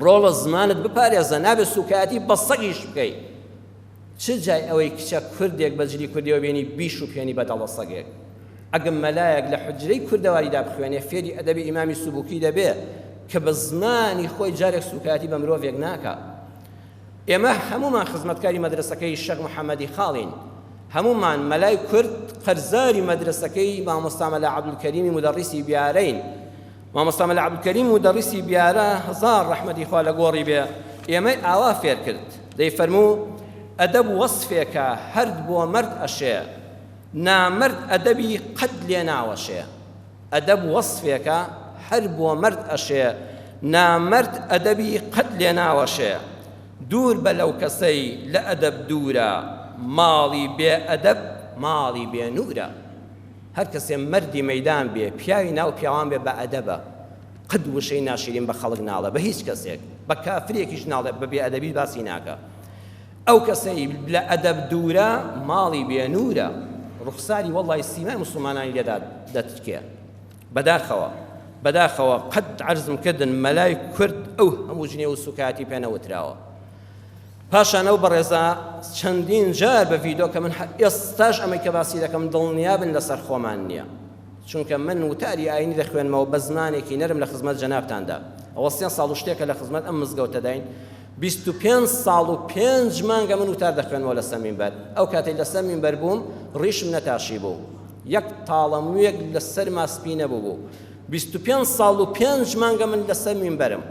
S3: ڕۆڵە زمانت بپارێزە نابێت سوکایەتی بە سەگیش بکەی چ جای ئەوەی کچە کوردێک بەجلی کوردیەوە بێنی بیش و پێنی بەدەڵە سەگێک ئەگەم مەلایەک لە حجرەی کوردەواریدا بخوێنێ فێری ئەدەبی ئیمامی سوبوکی دەبێت کە بە زمانی خۆی جارێک سوکایەتی بە مرۆڤێک ناکە ئێمە هەمومان خزمەتکاری مەدرسەکەی شەخ محەممەدی خاڵین هەمومان مەلای کورد قەرزاری مەدرسەکەی مامۆستا مەلا عەبدولکەریمی مدەڕیسی بیارەین مامۆستا مەلا عەبدولکەریم مدەڕیسی بیارە هەزار ڕەحمەتی خوا لە گۆڕی بێ ئێمەی ئاوا فێر کرد دەیفەرموو ئەدەب وەسفێکە هەرد بۆ مەرد ئەشێ نامرد ئەدەبی قەت لێ ناوەشێ ئەدەب وەصفێکە هەر بۆ مەرد ئەشێ نامەرد ئەدەبی قەت لێ ناوەشێ دوور بە لەو کەسەی لە ئەدەب دوورە ماڵی بێ ئەدەب ماڵی بێ نورە هەر کەسێ مەردی مەیدان بێ پیاوی ناو پیاوان بێ بە ئەدەبە قەت وشەی ناشرین بە خەڵک ناڵە بە هیچ کەسێک بە کافرێکیش ناڵێ بە بێ ئەدەبی باسی ناکە ئەو کەسەی لە ئەدەب دوورە ماڵی بێ نورە ڕوخساری وەڵڵی سیمای مسلمانانی لێدا دەتکێ بەداخەوە قەت عەرزم کردن مەلای کورد ئەو هەموو ژنێ و سوکاتی پێ نەوتراوە پاشان ئەو بەڕێزە چەندین جار بە ڤیدۆ کە من ئێستاش ئەمەی کە باسی دەکەم دڵنیابن لەسەر خۆمان نییە چونکە من وتاری ئاینی دەخوێنمەوە بە زمانێکی نەرم لە خزمەت جەنابتاندا ئەوە 3 ساڵ و شتێکە لە خزمەت ئەم مزگەوتە داین 25 ساڵ و 5 مانگە من وتار دەخوێنەوە لەسەر مینبەر ئەو کاتێک لەسەر مینبەر بووم ڕیشم نەتاشی بوو یەک تاڵەموویەک لەسەر ماسپی نەبوو بوو 25 ساڵ و 5 مانگە من لەسەر مینبەرم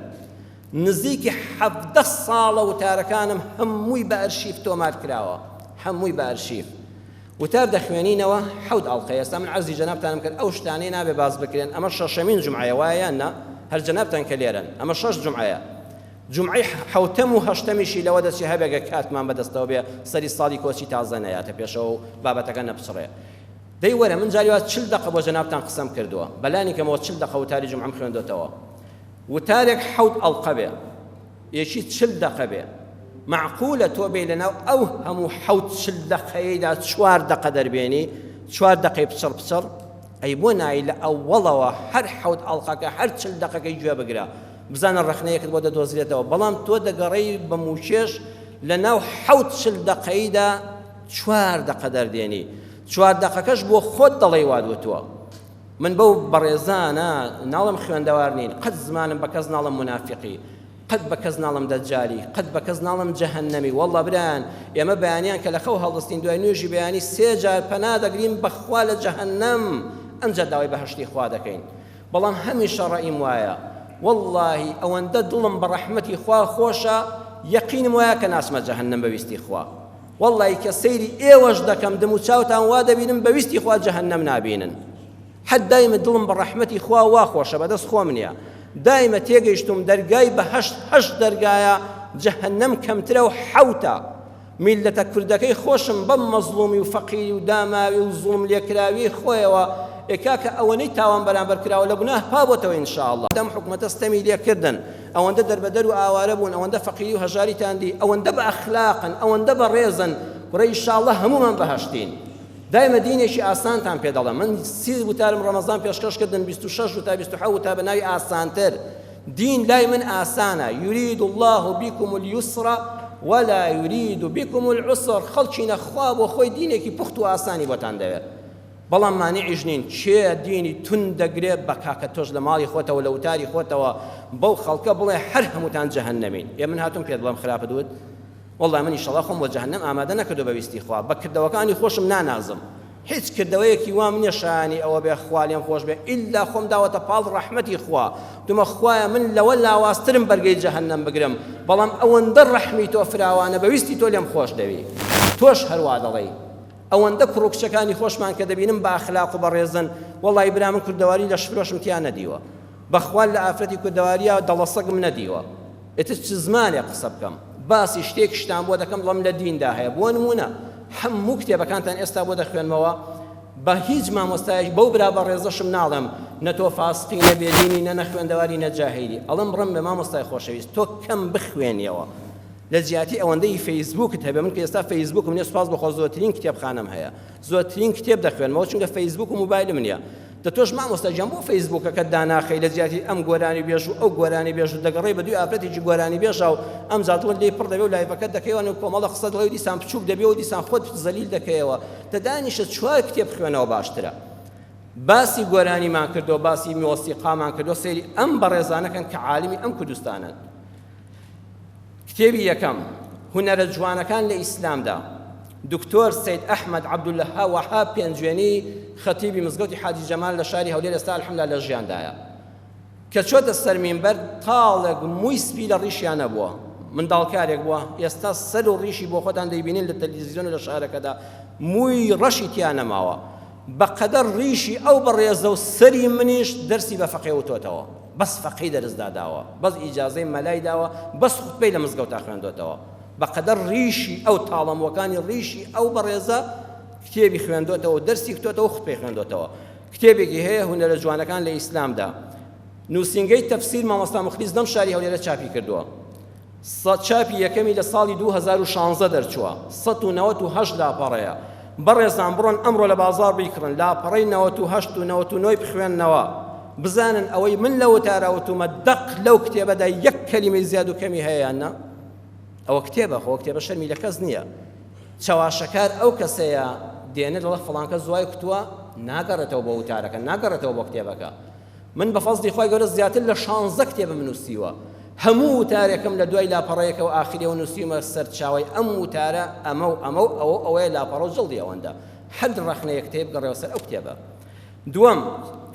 S3: نزیکی 17 ساڵە وتارەکانم هەمووی بە ئەرشیف تۆمار کراوە هەمووی بە ئەرشیف وتار دەخوێنینەوە 7 ئەڵقەیە ئێستا من عەرزی جەنابتانم کرد ئەو شتانەی نابێ باز بکرێن ئەمە شەشەمین جومعەیە وایە نا هەر جەنابتان کە لێرن ئەمە 6 جومعەیە جومعەی حەوتەم و هەشتەمیشی لەوە دەچی هەبێگە کاتمان بەدەستەوە بێ سەری ساڵی کۆچی تازە نەیاتە پێشەوە و بابەتەکە نەپسڕێ دەی وەرە من جاری وا 40 دقە بۆ جەنابتان قسەم کردووە بەلانی کەمەوە 40 دقە وتاری جومعەم خوێندوتەوە وتارێک 7 ئەڵقە بێ یەکی 40 دقە بێ معقولە تۆ بێ لەناو ئەو هەموو 40 دقەیەدا 4 دقە دەربێنی 4 دقەی پچڕ ئەی بۆ نایی لە ئەوڵەوە هەر 7 ئەڵقەکە هەر 40 دقەکەی گوێ بگرە بزانە ڕەخنەیەکت بۆ دەدۆزرێتەوە بەڵام تۆ دەگەڕێی بە موچێش لەناو 40 دقەیدا 4 دقە دەردێنی 4 دقەکەش بۆ خۆت دەڵێی وادوتووە من بەو بەڕێزانە ناڵم خوێندەوار نین قەت زمانم بە کەس ناڵم منافقی قەت بە کەس ناڵم دەجاری قەت بە کەس ناڵم جەهەنەمی وەڵڵا برایان ئێمە بەیانیان کە لە خەو هەڵدەستین دوای نوێژی بەیانی 3 جار پەنا دەگرین بەخوا لە جەهەنەم ئەمجا داوای بەهەشتی خوا دەکەین بەڵام هەمیشە ڕەئیم وایە واللهی ئەوەندە دڵم بە ڕەحمەتی خوا خۆشە یەقینم وایە کە ناچمە جەهەنەم بەویستی خوا واللهی کە سەیری ئێوەش دەکەم دم و چاوتان وا دەبینم بەویستی خوا جەهەنەم نابینن حەد دایمە دڵم بە ڕەحمەتی خوا وا خۆشە بەدەست خۆم نییە دایمە تێگەیشتم دەرگای بەهەشت هەشت دەرگایە جەهەنەم کەمترە و حەوتە میلەتە کوردەکەی خۆشم بەم مەزلومی و فەقیری و داماوی و زوڵم لێکراوی خۆیەوە ئێکاکە ئەوەنەی تاوان بەرامبەر کراوە لە گوناه پابۆتەوە ئینشاءالله دەم حکومەتە ستەمی لێکردن ئەوەندە دەربەدەر و ئاوارە بوون ئەوەندە فەقیری و هەژاریتان دی ئەوەندە بە ئەخلاقن ئەوەندە بە ڕێزن کوڕە ئینشاءالله هەمومان بەهەشتین دایمە دینێکی ئاسانتان پێ دەڵێم من 30 وتارم ڕەمەزان پێشکەش کردن 26 وتا 27 وتا بە ناوی ئاسانتر دین لای من ئاسانە یورید الله بكم اليسر ولا يريد بكم العسر خەڵکی نەخوا بۆ خۆی دینێکی پوخت و ئاسانی بۆتان دەوێت بەڵام مانیعیش نین چێ دینی تون دەگرێت بە کاکە تۆش لە ماڵی خۆتەوە لە وتاری خۆتەوە بەو خەڵکە بڵێ هەر هەمووتان جەهەنەمین ئێ من هاتووم پێت بڵێم خراپە دوت والله من ئینشەڵڵا خۆم بۆ جەهەنەم ئامادە نەکردو بەویستی خوا بە کردەوەکانی خۆشم نانازم هیچ کردەوەیەکی وام نییە شایانی ئەوە بێ خوا لێم خۆش بێ ئیلا خۆم داوەتە پاڵ ڕەحمەتی خوا دومە خوایە من لەوە لاواسترم بەرگەی جەهەنەم بگرم بەڵام ئەوەندە ڕەحمی تۆ فراوانە بەویستی تۆ لێم خۆش دەوی تۆش هەروا دەڵێی ئەوەندە کوڕکچەکانی خۆشمان کە دەبینم بە ئەخلاق و بەڕێزن وەڵی برا من کوردەواری لە شفرۆشم تیان نەدیوە بەخوا لە ئافرەتی کوردەواریە دەڵەسەگم نەدیوە ئێتر چ زمانێ قسە بکەم باسی شتێک شتان بۆ دەکەم بڵم لە دیندا هەیە بۆ نمونە هەموو کتێبەکانتان ئێستا بۆ دەخوێنمەوە بە هیچ مامۆستایەک بەو برا بە ڕێزەشم ناڵێم نە تۆ فاسقی نە بێدینی نە نەخوێندەواری نە جاهیلی ئەڵم بڕم بە مامۆستای خۆشەویست تۆ کەم بخوێنیەوە لە جیاتی ئەوەندەی فەیسبووکت هەبێ من کە ئێستا فەیسبووکم نییە سوپاس بەخۆ زۆرترین کتێبخانەم هەیە زۆرترین کتێب دەخوێنمەوە چونکە فەیسبووک و موبایلم نییە دە تۆش مامۆستا گیان بۆ فەیسبووکەکەت داناخەی لە جیاتی ئەم گۆرانی بێژ و ئەو گۆرانی بێژ و دەگەڕێ بە دوی ئافرەتێکی گۆرانی بێژە و ئەم زاتڵت لێ پڕ دەبێ و لایڤەکەت دەکەیەوە کۆمەڵە قسە دڵێ و دیسان بچووک دەبێ و دیسان خۆت زەلیل دەکەیەوە دەدانیشە چوار کتێب خوێنەوە باشترە باسی گۆرانیمان کردو باسی مۆسیقامان کردو سەیری ئەم بەڕێزانەکەن کە عالمی ئەم کوردستانن کتێبی یەکەم هونەرە جوانەکان لە ئیسلامدا دکتۆر سید ئەحمەد عەبدولەها وەهاب پێنجوێنی خەتیبی مزگەوتی حاجی جەمال لە شاری هەولێر ئێستا الحەمدوللا لە ژیاندایە کە چۆتە سەر مینبەر تاڵێک مووی سپی لە ڕیشیان نەبووە منداڵکارێک بووە ئێستا سەر و ڕیشی بۆ خۆتان دەیبینین لە تەلەڤیزیۆن و لە شارەکەدا مووی ڕەشی تیان نەماوە بەقەدەر ڕیشی ئەو بەڕێزە و سەری منیش دەرسی بە فەقێ وتۆتەوە بەس فەقی دەرزداداوە بەس ئیجازەی مەلای داوە بەس خوتبەی لە مزگەوتا خوێندۆتەوە بەقەدەر ڕیشی ئەو تاڵەموەکانی ڕیشی ئەو بەڕێزە کتێبی خوێندۆتەوە و دەرسی کتۆتەوە خوتبەی خوێندۆتەوە کتێبێکی هەیە هونەرە جوانەکان لە ئیسلامدا نووسینگەی تەفسیر مامۆستا مخلیس دەم شاری هەولێرە چاپی کردووە چاپی یەکەمی لە ساڵی 2016 دەرچووە 198 لاپەڕەیە بەڕێزان بڕۆن ئەمڕۆ لە بازار بیکڕن لاپەڕەی 98 و 99 بخوێننەوە بزانن ئەوەی من لە وتاراوتومە دەق لەو کتێبەدا یەک کەلیمەی زیاد و کەمی هەیەیاننا ئەوە کتێبە خۆ کتێبە شەرمی لە کەس نییە چاواشەکار ئەو کەسەیە دێنێت دەڵێ فڵان کەس دوای کتووە ناگەڕێتەوە بۆ وتارەکە ناگەڕێتەوە بۆ کتێبەکە من بە فەزلی خۆی گەورە زیاتر لە 16 کتێبم نووسیوە هەموو وتارێکم لە دوای لاپەڕەیەکە و ئاخریەوە نووسیمە سەر چاوەی ئەم وتارە ئەوەیە لاپەڕە و جڵدی ئەوەندە هەر ڕەخنەیە کتێب گەڕێەوە سەر ئەو کتێبە دووەم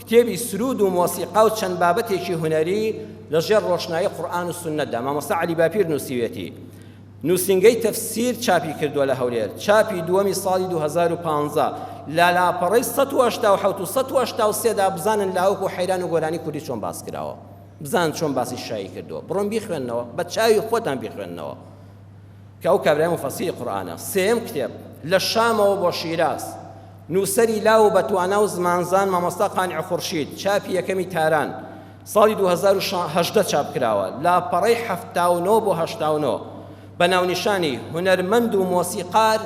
S3: کتێبی سرود و مۆسیقا و چەند بابەتێکی هونەری لەژێر ڕۆشنایی قورئان و سونەتدا مامۆستا عەلی باپیر نووسیوێتی نووسینگەی تەفسیر چاپی کردووە لە هەولێر چاپی دووەمی ساڵی 2015 لە لاپەڕەی 187 و 183 دا بزانن لاوەکو حەیران و گۆرانی کوردی چۆن باس کراوە بزان چۆن باسی شایی کردووە بڕۆن بیخوێننەوە بە چاوی خۆتان بیخوێننەوە کە ئەو کابرای مفەسیری قورئانە سێم کتێب لە شامەوە بۆ شیراز نووسەری لاو بەتوانە و زمانزان مامۆستا قانیع خورشید چاپی یەکەمی تاران ساڵی 2018 چاپ کراوە لاپەڕەی 79 بۆ 89 بە ناونیشانی هونەرمەند و مۆسیقار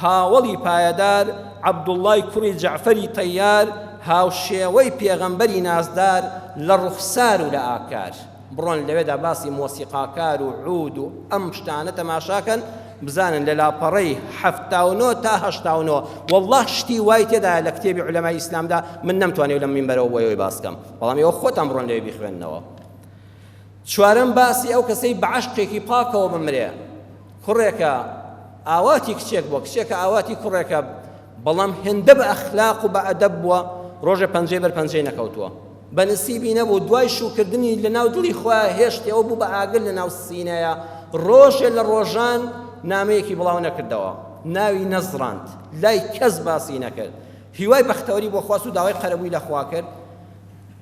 S3: هاوڵی پایەدار عەبدوڵڵای کوڕی جەعفەری تەیار هاوشێوەی پێغەمبەری نازدار لە ڕوخسار و لە ئاکار بڕۆن لەوێدا باسی مۆسیقاکار و عود و ئەم شتانە تەماشاکەن بزانن لە لاپەڕەی 79 تا 89 والله شتی وای تێدا لە کتێبی عولەمای ئیسلامدا من نەمتوانێت لە مینبەرەوە بۆیەوەی باسکەم بەڵام ئێوە خۆتان بڕۆن لەوێ بیخوێننەوە چوارەم باسی ئەو کەسەی بە عەشقێکی پاکەوە بمرێ کوڕێکە ئاواتی کچێک بووە کچێکە ئاواتی کوڕێکە بەڵام هێندە بە ئەخلاق و بە ئەدەب بووە ڕۆژێ پەنجەی بەر پەنجەی نەکەوتووە بە نسیبی نەبوو دوای شوکردنی لە ناو دڵی خۆیان هێشتەوە بوو بە ئاگر لە ناو سینەیە ڕۆژێ لە ڕۆژان نامەیەکی بڵاو نەکردەوە ناوی نەزڕاند لای کەس باسی نەکرد هیوای بەختەوەری بۆ خواست و داوای قەرەبووی لە خوا کرد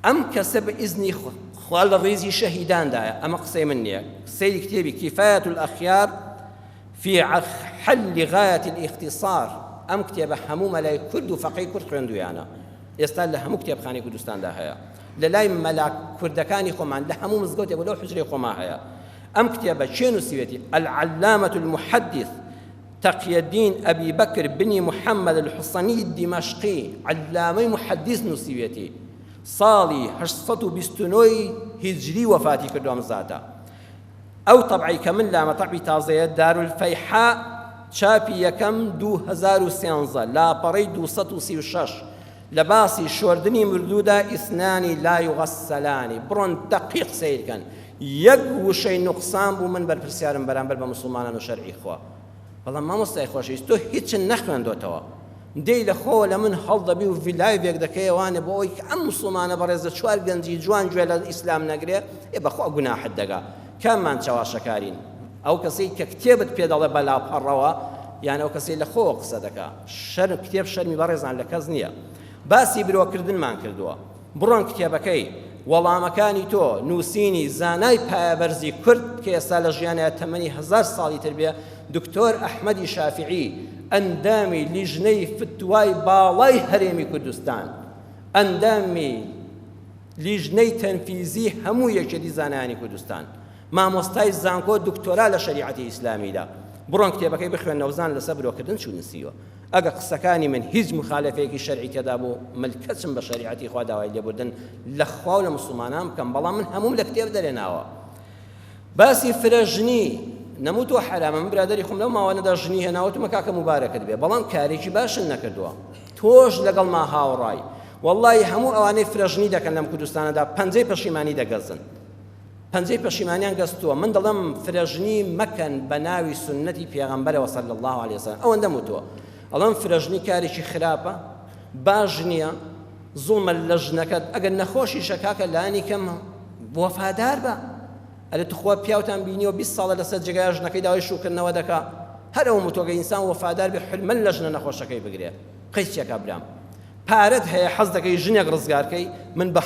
S3: ئەم کەسە بە ئیزنی خوا لە ڕێزی شەهیداندایە ئەمە قسەی من نییە سەیری کتێبی کیفایەت الأخیار في حل غاية الاختصار ئەم کتێبە هەموو مەلای کورد و فەقەی کورد خوێندویانە ئێستا لە هەموو کتێبخانەی کوردستاندا هەیە لە لای مەلا کوردەکانی خۆمان لە هەموو مزگەوتێک لەو حجرەی خۆمان هەیە ئەم کتێبە چێ نووسیوێتی العلامة المحدث تقي الدين أبي بكر بن محمد الحصني الدمشقي علامي محدث نووسیوێتی ساڵی 829 هجری وفاتی کردو ئەم زاتە ئەو طبعی کە من لامە طبعی تازەیە دارولفەیحا چاپی یەکەم 2013 لاپەڕەی 236 لە باسی شۆردنی مردوودا ئیثنانی لا یغەسەلانی بڕۆن دەقیق سیرکەن یەک وشەی نوقسان بوو من بەرپرسیارم بەرامبەر بە موسڵمانان و شەرعی خوا بەڵام مامۆستای خۆشەویست تۆ هیچن نەخوێندۆتەوە دەی لە خۆوە لە من هەڵدەبی و ڤیلایڤێک دەکەیەوانە بۆ ئەوی کە ئەم موسڵمانە بەڕێزە چوار گەنجی جوان گوێ لە ئیسلام نەگرێ بەخوا گوناحت دەگا کاممان چاواشەکارین ئەو کەسەی کە کتێبت پێ دەڵێ بە لاپەڕەوە یان ئەو کەسەی لە خۆوە قسە دەکا کتێب شەرمی بەڕێزان لە کەس نییە باسی برۆکردنمان کردووە بڕۆن کتێبەکەی وەڵامەکانی تۆ نووسینی زانای پایەبەرزی کورد کە ئێستا لە ژیانەیە تەمەنی 1000 ساڵی تر بێ دکتۆر ئەحمەدی شافعی ئەندامی لیژنەی فتوای باڵای هەرێمی کوردستان ئەندامی لیژنەی تەنفیزی هەموو یەکێتی زانایانی کوردستان مامۆستای زانکۆ دکتۆرا لە شەریعەتی ئیسلامیدا بڕۆن کتێبەکەی بخوێنەوە بزان لەسەر برۆکردن چوو نووسیوە ئەگە قسەکانی من هیچ مخالفەیەکی شەرعی تێدا بوو ملکەچم بە شەریعەتی خوا داوای لێبوردن لە خوا و لە موسڵمانان بکەم بەڵام من هەموم لە کتێب دەرێناوە باسی فرەژنی نەموتوە حرامە من برادەری خۆم لەو ماوانەدا ژنی هێناوەتمە کاکە مبارەکت بێ بەڵام کارێکی باشن نەکردووە تۆش لەگەڵ ما هاوڕای وەڵڵی هەموو ئەوانەی فرەژنی دەکەن لەم کوردستانەدا پەنجەی پەشیمانی دەگەزن پەنجەی پەشیمانیان گەستووە من دەڵێم فرەژنی مەکەن بە ناوی سنەتی پێغەمبەرەوە صلی الله علیه وسلم ئەوەندە وتووە ئەڵێم فرەژنی کارێکی خراپە باش نییە زوڵمە لە ژنەکەت ئەگەر نەخۆشی شەکاکە لانی کەم وەفادار بە ئەرێ توخوا پیاوتان بینیوە 20 ساڵە لەسەر جێگای ژنەکەی داوای شوکردنەوە دەکا هەر ئەو وتۆگە ئینسان وەفادار بێ حلمەن لە ژنە نەخۆشەکەی بگرێ قەیچێکە برام پارەت هەیە حەز دەکەی ژنێک ڕزگارکەی من بە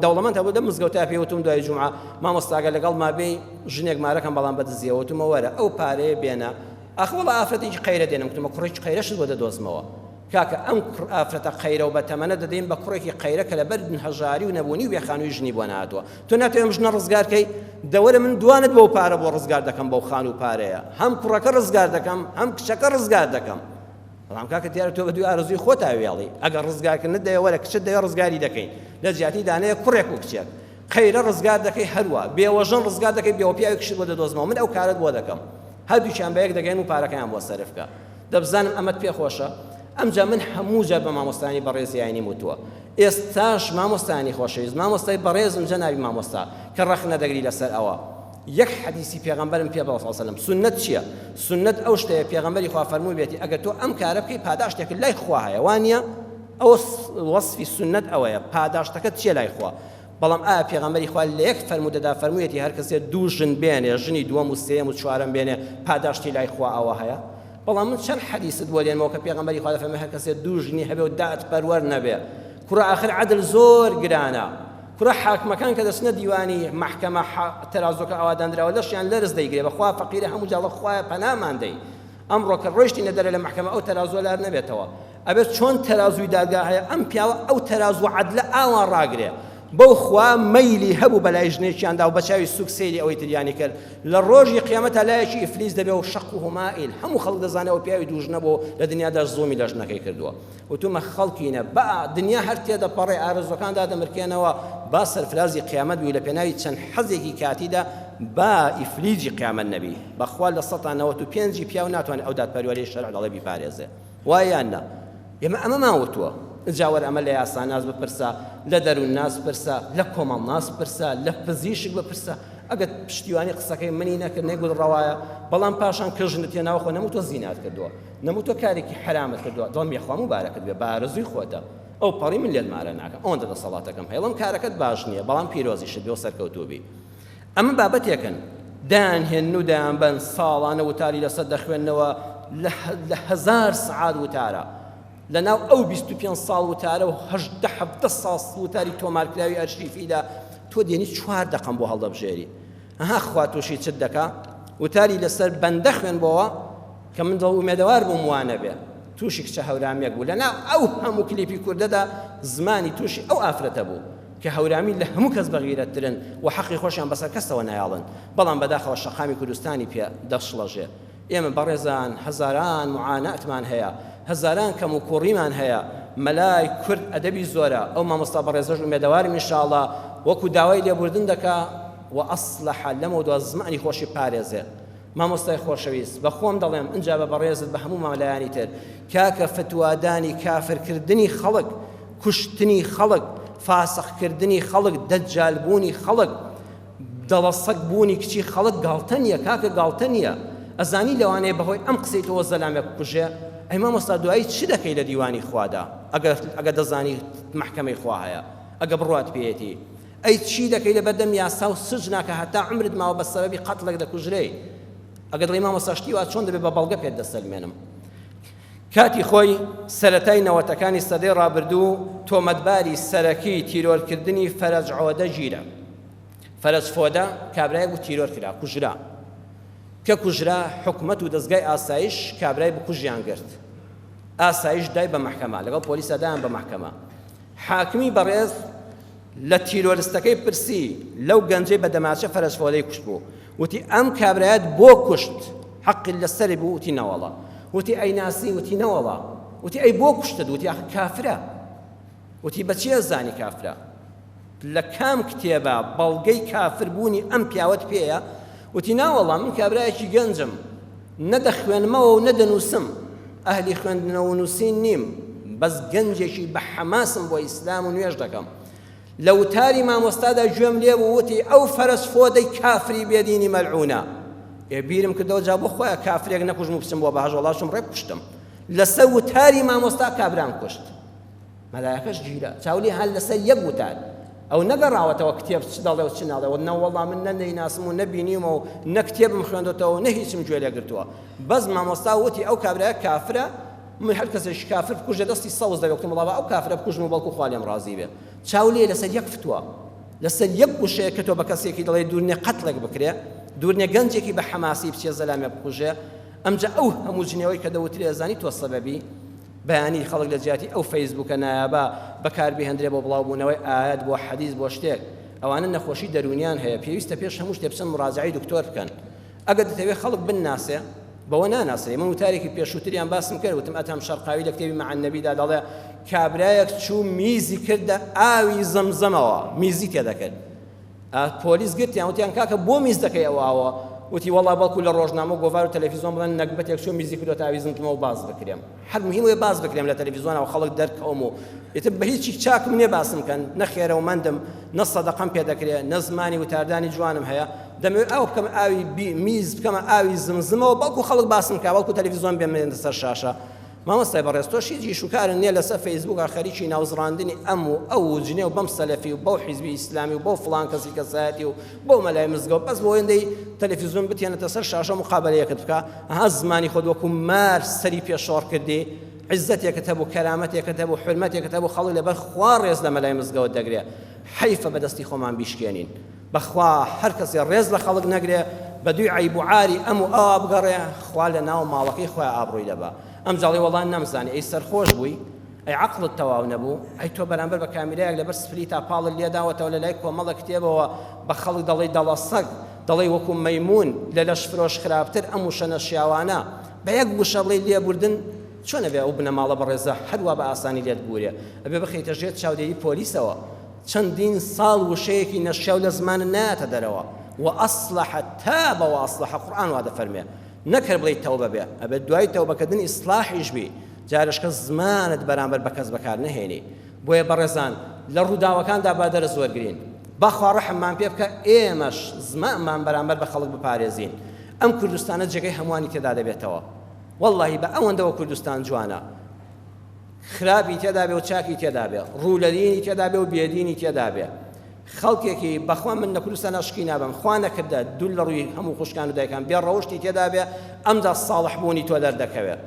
S3: دەوڵەمەند هەبوو دە مزگەوتا پێوتم دوای جومعە مامۆستاگە لەگەڵ مابێ ژنێک مارەکەم بەڵام بەدزیەوەتمە وەرە ئەو پارەیە بێنە ئەخوڵ ئافرەتێکی قەیرە دێنم وتمە کوڕێکی قەیرەشت بۆ دەدۆزمەوە کاکە ئەم ئافرەتە قەیرە و بەتەمەنە دەدەین بە کوڕێکی قەیرە کە لەبەر هەژاری و نەبوونی و بێخانووی ژنی بۆ نهاتووە تۆ ناتوانێت ئەم ژنە ڕزگارکەی دەوەرە من دوانت بەو پارە بۆ ڕزگار دەکەم بەو خان و پارەیە هەم کوڕەکە ڕزگار دەکەم هەم کچەکە ڕزگار دەکەم بەڵام کاکە دیارە تۆ بە دوای ئارزووی خۆتا وێڵی ئەگەر ڕزگارکردنت دەیە وەرە کچت دەیە ڕزگاری دەکەین لە جیاتی دانەیە کوڕێک و کچێک قەیرە ڕزگار دەکەی هەروە بێوەژن ڕزگار دەکەی بێوە پیاوی کشت بۆ دەدۆزمەوە من ئەو کارت بۆ دەکەم هەردووچیان بە یەک دەگەین و پارەکەیان بۆ سەرفکە دەبزانم ئەمەت پێخۆشە ئەمجا من هەموو جار بە مامۆستانی بەڕێزی یانی وتووە ئێستاش مامۆستانی خۆشەویست مامۆستای بەڕێزم جە ناوی مامۆستا کە ڕەخ نەدەگری لەسەر ئەوە یەک حەدیسی پێغەمبەرم پێ بەڵێ سەلەم سنت چییە سنت ئەو شتەیە پێغەمبەری خوا فەرمووی بێتی ئەگەر تۆ ئەم کارە بکەی پاداشتێک لای خوا هەیە وانە ئەوە وەصفی سنت ئەوەیە پاداشتەکەت چیە لای خوا بەڵام ئایا پێغەمبەری خوا لە یەک فەرمودەدا فەرموویەتی هەر کەسێ دوو ژن بێنێ ژنی دووەم و سێم و چوارەم بێنێ پاداشتی لای خوا ئەوە هەیە بەڵام من چەند حەدیست بۆ دێنمەوە کە پێغەمبەری خوا دەفەرمێ هەر کەسێ دوو ژنی هەبێ و دات پەروەر نەبێ کوڕە ئاخر عەدل زۆر گرانە کوڕە حاکمەکان کە دەچنە دیوانی مەحکەمە تەرازۆکە ئاوادانراوە لەشیان لەرز دەیگرێ بەخوا فەقیرە هەموو جاڵە خوایە پەنامان دەی ئەمڕۆ کە ڕۆیشتینە دەرە لە مەحکەمە ئەو تەرازۆ لار نەبێتەوە ئەبێت چۆن تەرازووی دادگا هەیە ئەم پیاوە ئەو تەرازوو عەدلە ئاوان ڕاگرێ بەو خوا مەیلی هەبوو بەلای ژنێکیاندا و بەچاوی سوک سەیری ئەوەی تریانی کرد لە ڕۆژی قیامەتە لایەکی ئیفلیس دەبێ و شەق و مائیل هەموو خەڵک دەزانێەوە پیاوی دووژنە بۆ لە دنیادا زۆمی لە ژنەکەی کردووە وتومە خەڵکینە بە دنیا هەر تێدەپەڕێ ئارزوەکاندا دەمرکێنەوە با سەرفرازی قیامەت بووی لە پێناوی چەند حەزێکی کاتیدا با ئیفلیجی قیامەت نەبی بەخوا لە 195 پیاو ناتوانێت ئەو دادپەروەری شەرع دەڵێ بیپارێزێ وایان نە ئێمە ئەمەمان وتووە جاوەر ئەمە لە یاسا ناز بپرسە لە دەروون ناز پرسە لە کۆمەڵ ناز پرسە لە پزیشک بپرسە ئەگەر پشتیوانی قسەکەی منی نەکرد نەیگوڵ ڕەوایە بەڵام پاشان کەژنت تێناوە خۆ نەموو تۆ زینات کردووە نەموو تۆ کارێکی حرامت کردووە دڵم یەخوا مبارەکت بێ بە ئارزووی خۆتە ئەو پەڕی من لێنمارە ناکەم ئەوەندە دەسەڵاتەکەم هێڵم کارەکەت باش نییە بەڵام پیرۆزیشت بێ و سەرکەوتوبی ئەمە بابەتێکن دانهێن و دایانبەن ساڵانە وتاری لەسەر دەخوێننەوە لە 1000 سعات وتارە لەناو ئەو 25 ساڵ وتارە و 17 ساڵ وتاری تۆمارکراوی ئەرشیفیدا تۆ دێنی 4 دقم بۆ هەڵدەبژێری ئەها خوا تووشی چت دەکا وتاری لەسەر بەندە خوێنبەوە کە من دڵ ئومێدەوار بووم وانە بێ تووشی کچە هەورامێک بوو لەناو ئەو هەموو کلیپی کوردەدا زمانی تووشی ئەو ئافرەتە بوو کە هەورامی لە هەموو کەس بەغیرەتترن و حەقی خۆشیان بەسەر کەسەوە نایاڵن بەڵام بەداخەوە شەقامی کوردستانی پێ دەشڵەژێ ئێمە بەڕێزان هەزاران معانەتمان هەیە هەزاران کەم و کوڕیمان هەیە مەلای کورد ئەدەبی زۆرە ئەو مامۆستا بەڕێزەش ئومێدەوارم ئینشاءڵڵا وەکو داوای لێبوردن دەکا و ئەسلەحە لەمەوە دۆ زمانی خۆشی پارێزێ مامۆستای خۆشەویست بە خۆم دەڵێم ئەنجا بە بەڕێزت بە هەموو مامەلایانی تر کاکە فتوادانی کافرکردنی خەڵک کوشتنی خەڵک فاسەقکردنی خەڵک دەجالبوونی خەڵک دەڵەسەک بوونی کچی خەڵک گاڵتە نییە کاکە گاڵتە نییە ئەزانی لەوانەیە بەهۆی ئەم قسەی تۆ زەلامێک بکوژێ ئەی مامۆستا دوایی چی دەکەی لە دیوانی خوادا ئەگە دەزانی محکەمەی خوا هەیە ئەگە بڕوات پێیەتی ئەی چی دەکەی لە بەردەم یاسا و سجناکە هەتا عمرت ماوە بە سەبەبی قەتڵێک دەکوژرەی ئەگە دڵی مامۆستا شتی وا چۆن دەبێت بە بەڵگە پێت دەسەلمێنم کاتی خۆی سەرەتای نەوەتەکانی سەدەی ڕابردوو تۆمەتباری سەرەکی تیرۆرکردنی فەرەج عۆدە ژیرە فەرەج فۆدە کابرایەک بوو تیرۆر کرا کوژرا کە کوژرا حکومەت و دەستگای ئاسایش کابرای بکوژیان گرت ئاسایش دای بە مەحکەمە لەگەڵ پۆلیسە دایان بە مەحکەمە حاکمی بەڕێز لە تیرۆریستەکەی پرسی لەو گەنجەی بە دەماچە فەرەج فۆدەی کوشت بوو وتی ئەم کابرایەت بۆ کوشت حەقی لەسەری بوو وتی نەوەڵە وتی ئەی ناسی وتی نەوەڵە وتی ئەی بۆ کوشتت وتی کافرە وتی بەچی زانی کافرە لە کام کتێبە بەڵگەی کافربوونی ئەم پیاوەت پێیە وتی ناوەڵا من کابرایەکی گەنجم نەدەخوێنمەوە و نەدەنووسم ئەهلی خوێندنەوە و نووسین نیم بەس گەنجێکی بە حەماسم بۆ ئیسلام و نوێژ دەکەم لە وتاری مامۆستادا گوێم لێ بوو وتی ئەو فەرەج فۆدەی کافری بێدینی مەلعونە بیرم کردەوە جا بۆ خۆیان کافرێک نەکوژم و بچم بۆ بەهەژ وەڵاشم ڕێک کوشتم لەسەر وتاری مامۆستا کابران کوشت مەلایەکەش گیرە چاولی هەل لەسەر یەک وتار ئەو نەگەڕاوەتەوە کتێب چ دەڵێ و چ ناڵێ و نەوەڵا من نەنەیناسم و نەبینیمە و نە کتێبم خوێندەوە و نە هیچم گوێ لێ گرتووە بەس مامۆستا وتی ئەو کابرایە کافرە من هەر کەسێکی کافر بکوژە دەستی سەوز دەوێتم وڵاوە ئەو کافرە بکوژم و بەڵکو خوا لێم ڕازی بێ چاو لێ لەسەر یەک فتووە لەسەر یەک وشەیە کە تۆ بە کەسێکی دەڵێ دوورنێ قەتڵێک بکرێ دوورنێ گەنجێکی بە حەماسی بچێ زەلامێ بکوژێ ئەمجا ئەو هەموو جنێوەی کە دەوتری ئەزانی تۆ سەبەبی بەیانی خەڵک لە جیاتی ئەو فەیسبووکە نایابە بەکاربهێنرێ بۆ بڵاوبوونەوەی ئاەت بۆ حەدیث بۆ شتێک ئەوانە نەخۆشی دەرونیان هەیە پێویستە پێش هەموو شتێ بچن مراجعەی دکتۆر بکەن ئەگەر دەتەوێت خەڵک بناسێ بەوە ناناسێ من وتارێکی پێشووتریان باسم کرد وتم ئەتەم شەرقاوی لە کتێبی مع النەبیدا دەڵێ کابرایەک چوو میزی کردە ئاوی زەمزەمەوە میزی تێدەکرد پۆلیس گرتیان وتیان کاکە بۆ میز دەکەی ئەوە وتی وەڵا بەڵکو لە ڕۆژنامە و گۆڤار و تەلەڤیزۆن بڵێن نەکبەتێک چۆن میزی کردۆ ئاوی زەمزەمەوە باز بکرێم هەر مهمە باز بکرێم لە تەلەڤیزۆنەوە خەڵک دەرکەوم و ئێتر بە هیچی چاکم نییە باسم کەن نەخێرە و مندم نە سەدەقەم پێ دەکرێت نە زمانی وتاردانی جوانم هەیە دەمەوێت ئەو بکەم ئاوی میز بکەمە ئاوی زمزمەوە بەڵکو خەڵک باسم کە بەڵکو تەلەڤیزۆن بێمێنە سەر شاشە مامۆستای بەڕێز تۆ هیچی شوکارن نییە لەسەر فەیسبووک خەریکی ناوزڕاندنی ئەم و ئەو جنێ و بەم سەلەفی و بەو حیزبی ئیسلامی و بۆ فڵان کەسی کەسایەتی و بۆ مەلای مزگەوت بەس بۆ هێندەی تەلەڤیزۆن بتێنێتە سەر شاشە مقابلەیەکت بکە ها زمانی خۆت وەکو مار سەری پێشۆڕ کردی عزتێکت هەبوو کەرامەتێکت هەبوو حرمەتێکت هەبوو خەڵک لەبەر خوا ڕێز لە مەلای مزگەوت دەگرێ حەیفە بەدەستی خۆمان بیشکێنین بەخوا هەر کەسێ ڕێز لە خەڵک نەگرێ بە دوی عیب و عاری ئەم و ئەوە بگەڕێ خوا لە ناو ماڵەکەی خۆیان ئابڕووی دەبا ئەم جاڵی وەڵان نەمزانی ئەی سەرخۆش بووی ئەی عەقڵت تەواو نەبوو ئەی تۆ بەرامبەر بە کامێرایەک لەبەر سفلی تا پاڵت لێداوەتەوە لە لای کۆمەڵە کتێبەوە بە خەڵک دەڵێ دەڵە سەگ دەڵێ وەکو مەیمون لە لەش فرۆش خراپتر ئەم وشە نەشیاوانە بە یەک وشە بڵێ لێبوردن چۆنە بێ ئەو بنەماڵە بەڕێزە هەروە بە ئاسانی لێت بوورێ ئەبێ بخەیتە ژێر چاودێری پۆلیسەوە چەندین ساڵ وشەیەکی نەشیاو لە زمان نایەتە دەرەوە وأصلح تاب وأصلح قرآن وهذا فرمي نكر بلي التوبة به أبد دعاء التوبة كدني إصلاحش بي جارش كزمان برامبر بكز بكار نهيني بويا برزان للردا وكان دا بادر زور جرين بخوا رحم من بيبكى إيمش زمان من برامبر بخلق بباريزين أم كردستان جاكي همواني تداد بيتوا والله بأون دو كردستان جوانا خرابي تدابي وشاكي تدابي رولديني تدابي وبيديني تدابي خەڵکێکی بەخوا من لە کوردستان عشقی نابم خوا نەکردە دوول لە ڕووی هەموو خوشکان و دایکان بێ ڕەوشتی تێدا بێ ئەمدا ساڵح بوونی تۆ دەردەکەوێت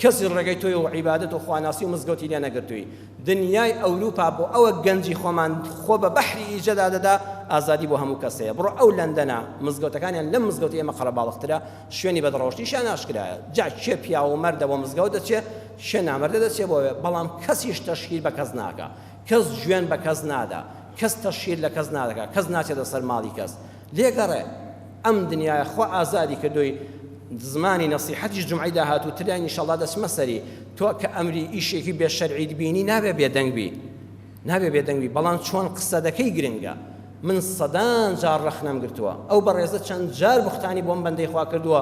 S3: کەسی ڕێگەی تۆی و عیبادەت و خواناسی و مزگەوتی لێ نەگرتووی دنیای ئەوروپا بۆ ئەوە گەنجی خۆمان خۆ بە بەحری ئیجەدا دەدا ئازادی بۆ هەموو کەسەیە بڕۆ ئەو لەندەنە مزگەوتەکانیان لەم مزگەوتی ئێمە قەرەباڵغترە شوێنی بەدڕەوشتیشیان ئاشکرایە جا چێ پیا و مەردە بۆ مزگەوت دەچێ شێ نامەردە دەچێ بۆوێ بەڵام کەسیش تەشهیر بە کەس ناکە کەس گوێن بە کەس نادا کەس تەشهیر لە کەس نادەکات کەس ناچێتە سەر ماڵی کەس لێگەڕێ ئەم دنیای خۆ ئازادی کردووی زمانی نەسیحەتیش جومعەی داهاتوو تریان ئینشەڵڵا دەچمە سەری تۆ کە ئەمری ئیشێکی بێ شەرعی بینی نابێ بێدەنگبی نابێ بێدەنگبی بەڵام چۆن قسە دەکەی گرنگە من سەدان جار ڕەخنەم گرتووە ئەو بەڕێزە چەند جار بوختانی بۆم بەندەی خوا کردووە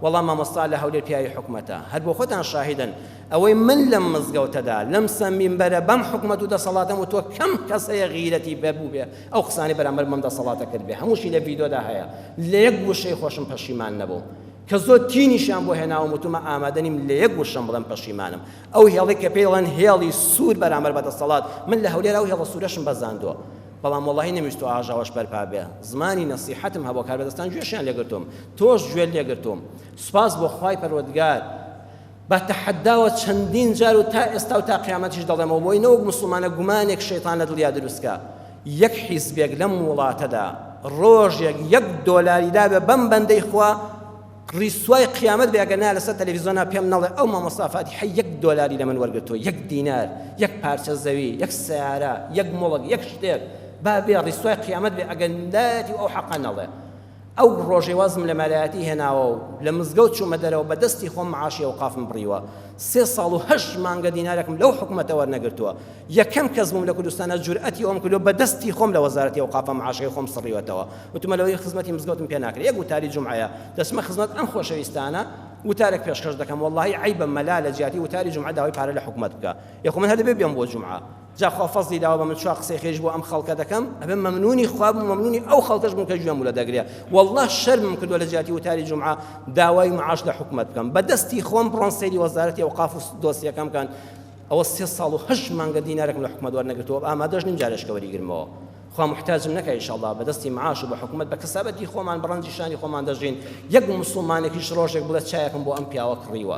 S3: وەڵام مامۆستا لە هەولێر پیاوی حکومەتە هەر بۆ خۆتان شاهدن ئەوەی من لەم مزگەوتەدا لەم سەمینبەرە بەم حکومەت و دەسەڵاتەم و تۆ کەم کەسەیە غیرەتی بەبوو بێ ئەو قسانی بەرامبەر بەم دەسەڵاتە کرد بێ هەمووشی لە ڤیدۆدا هەیە لە یەک وشەی خۆشم پەشیمان نەبوو کە زۆر تینیشان بۆ هێناوم وتومە ئامادەنیم لە یەک وشەم بڵێم پەشیمانم ئەو هێڵی کە پێی دەڵێن هێڵی سوور بەرامبەر بە دەسەڵات من لە هەولێر ئەو هێڵە سوورەشم بەزاندووە بەڵام وەڵاهی نەویست و ئاژاوەش بەرپا بێ زمانی نەسیحەتم هەبوو کاربەدەستان گوێشیان لێگرتوم تۆش گوێ لێگرتوم سوپاس بۆ خوای پەروەردگار بە تەحەداوە چەندین جار و تا ئێستا و تا قیامەتیش دەڵێمەوە بۆی نەوەک موسڵمانە گومانێک شەیطان لە دڵیا دروستکە یەک حیزبێک لەم وڵاتەدا ڕۆژێک $1 دابێ بەم بەندەی خوا ڕیسوای قیامەت بێ ئەگەر نا لەسەر تەلەڤیزۆنا پێم نەڵێ ئەو مامۆستافاتی $1 لە من وەرگرتووە 1 دینار 1 پارچە زەوی 1 سیارە 1 مڵک 1 شتێک با بێ ڕیسوای قیامەت بێ ئەگەنداتی ئەو حەقە نەڵێ ئەو ڕۆژەی وازم لە مەلایەتی هێناوە و لە مزگەوت چوومە دەرەوە بە دەستی خۆم معاشی ئەوقافم بڕیوە 3 ساڵ و 8 مانگە دینارێکم لەو حکومەتە وەرنەگرتووە یەکەم کەس بووم لە کوردستانە جورئەتی ئەوم کردو بە دەستی خۆم لە وەزارەتی ئەوقافە معاشی خۆم سڕیوەتەوە وتمە لەوەی خزمەتی مزگەوتم پێ ناکرێت یەک وتاری جومعەیە دەچمە خزمەت ئەم خۆشەویستانە وتارێک پێشکەش دەکەم وەڵڵاهی عیبە مەلا لە جیاتی وتاری جومعە داوای پارە لە حکومەت بکە یەخۆ من هەر دەبێ بێم بۆ جومعە جا خوا فەزلی داوە بە من چوار قسەی خێژ بۆ ئەم خەڵکە دەکەم ئەبێ مەمنونی خوا بوو مەمنونی ئەو خەڵکەش بووم کە گوێم لە دەگرێ وەڵڵاه شەرمم کردووە لە جیاتی وتاری جومعە داوای معاش لە حکومەت بکەم بە دەستی خۆم بڕۆن سەیری وەزارەتی ئەوقاف و دۆسیەکەم بکەن ئەوە 3 ساڵ و 8 مانگە دینارێکم لە حکومەت وەرنەگرتووە ئامادەش نیم جارێشکە وەریگرمەوە خوا محتاجم نەکە ئینشاءالله بەدەستی معاش و بە حکومەت بە کەسابەتی خۆمان بەڕەنجی شانی خۆمان دەژین یەک مسلمانێکیش ڕۆژێک بڵێت چایەکم بۆ ئەم پیاوە کڕیوە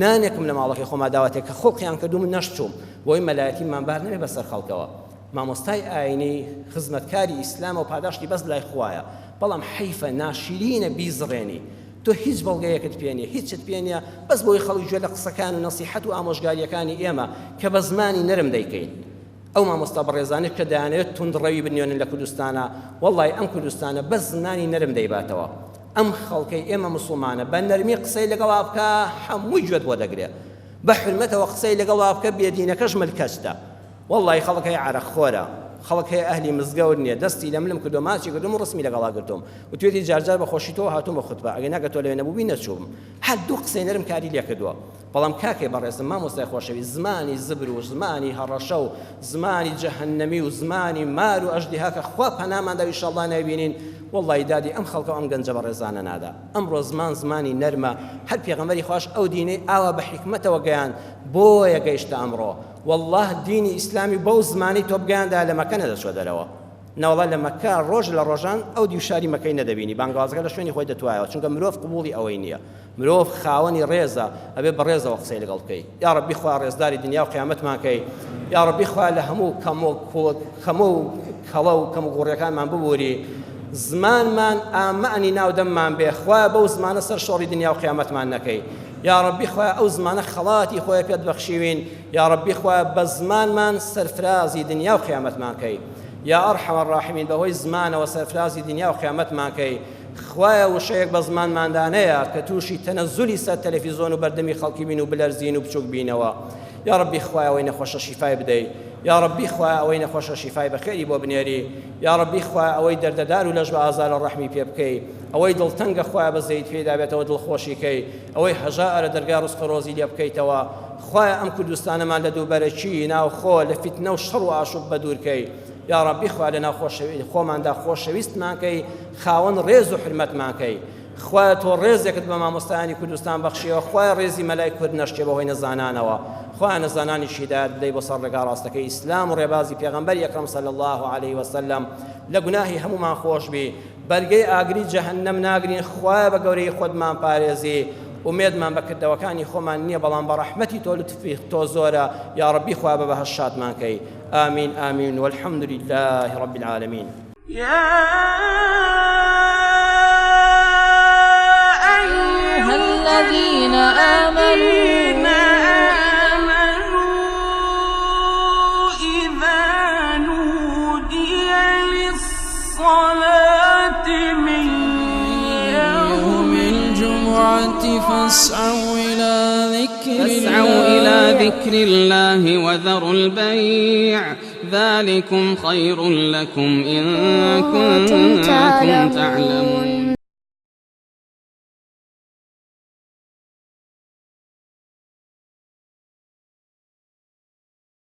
S3: نانێکم لە ماڵەکەی خۆما داواتێک کە خۆڵقیان کردو من نەشتوم بۆی مەلایەتیمان بار نەبێ بەسەر خەڵکەوە مامۆستای ئاینی خزمەتکاری ئیسلام و پاداشتی بەس لای خوایە بەڵام حیفە ناشرینە بیزڕێنی تۆ هیچ بەڵگەیەکت پێ نییە هیچت پێ نییە بەس بۆی خەڵکی گوێ لە قسەکان و نەسیحەت و ئامۆژگاریەکانی ئێمە کە بە زمانی نەرم دەیکەین ئەو مامۆستا بەڕێزانێت کە دەیانەوێت توندڕەوی بنیێنن لە کوردستانە وەڵڵای ئەم کوردستانە بە زمانی نەرم دەیباتەوە ئەم خەڵکەی ئێمە موسڵمانە بە نەرمی قسەی لەگەڵا بکە هەمووی گوێت بۆ دەگرێت بە حرمەتەوە قسەی لەگەڵا بکە بێدینەکەش ملکەستە وەڵڵای خەڵکەی عەرەقخۆرە خەڵکەی ئەهلی مزگەوت نییە دەستی لە ملم کردو ماچی کردم و ڕسمی لەگەڵا گرتم و توێتی جارجار بە خۆشی تۆ هاتووم بە خوتبە ئەگەر ناکە تۆ لەوێ نەبووبی نەچووم هەر دوو قسەی نەرم کاری لێ کردووە بەڵام کاکێ بەڕێزم مامۆستای خۆشەوی زمانی زبر و زمانی هەڕەشە و زمانی جەهەنەمی و زمانی مار و ئەژدیها کە خوا پەناماندا ئینشاءڵڵا نایبینین وەڵڵای دادی ئەم خەڵکە ئەم گەنجە بەڕێزانە نادا ئەمڕۆ زمانی نەرمە هەر پێغەمبەری خوش ئەو دینەی ئاوا بە حیکمەتەوە گەیان بۆیە گەیشتە ئەمڕۆ والله دینی ئیسلامی بەو زمانی تۆ بگەیاندا لە مەکە نەدەچوە دەرەوە نەوەڵا لە مەکە ڕۆژ لە ڕۆژان ئەو دیوشاری مەکەی نەدەبینی بانگوازەکە لە شوێنی خۆی دەتوایەوە چونکە مرۆڤ قبوڵی ئەوەی نییە مرۆڤ خاوەنی ڕێزە ئەبێ بە ڕێزەوە قسەی لەگەڵ بکەی یا ڕەبی خوا ڕێزداری دنیا و قیامەتمان کەی یا ڕەبی خوا لە هەموو کەمە و کەڵە و کەم و گوڕیەکانمان ببووری زمانمان ئامانی ناودەممان بێ خوا بەو زمانە سەر شۆڕی دنیا و قیامەتمان نەکەی یا ڕەبی خوا ئەو زمانە خەڵاتی خۆی پێت بەخشیوین یا ڕەبی خوا بە زمانمان سەرفرازی دنیا و قیامەتمان کەی یا ئەرحەم الراحیمین بەهۆی زمانەوە سەرفرازی دنیا و قیامەتمان کەی خوایە وشەیەک بە زمانماندانەیە کە تووشی تەنەزولی سەر تەلەڤیزۆن و بەردەمی خەڵکی بین و بلەرزین و بچووک بینەوە یا ڕەبی خوایە ئەوەی نەخۆشە شیفای بدەی یا ڕەبی خوایە ئەوەی نەخۆشە شیفای بەخێری بۆ بنێری یا ڕەبی خوایە ئەوەی دەردەدار و لەش بە ئازار و ڕەحمی پێ بکەی ئەوەی دڵتەنگە خوایە بە زەید پێدا بێتەوە دڵخۆشیکەی ئەوەی هەژارە دەرگا ڕزق و ڕۆزی لێ بکەیتەوە خوایە ئەم کوردستانەمان لە دووبەرەکی ناوخۆ لە فیتنە و شەڕ و ئاشوب بەدوورکەی یا ڕەبی خوا لە ناو خۆماندا خۆشەویستمان کەی خاوەن ڕێز و حرمەتمان کەی خوایە تۆ ڕێزێکت بە مامۆستایانی کوردستان بەخشیەوە خوایە ڕێزی مەلای کورد نەشتێ بەهۆی نەزانانەوە خوایە نەزانانی شیدایەت بدەی بۆ سەر ڕێگا ڕاستەکەی ئیسلام و ڕێبازی پێغەمبەر ئەکرەم صلی الله علیه وسلم لە گوناهی هەمومان خۆش بی بەرگەی ئاگری جەهەنەم ناگرین خوایە بە گەورەی خۆتمان پارێزی ومێدمان بەکردەوەکانی خۆمان نییە بەڵام بە ڕەحمەتی تۆ لطفی تۆ زۆرە یا ڕەبی خوا بە بەهەشت شادمان کەی آمین آمین والحمد لله رب العالمين
S1: يا أيها الذين آمنوا إذا نودي للصلاة من يوم
S2: الجمعة فاسعوا إلى ذكر الله وذروا البيع ذلكم خير لكم إن كنتم تعلمون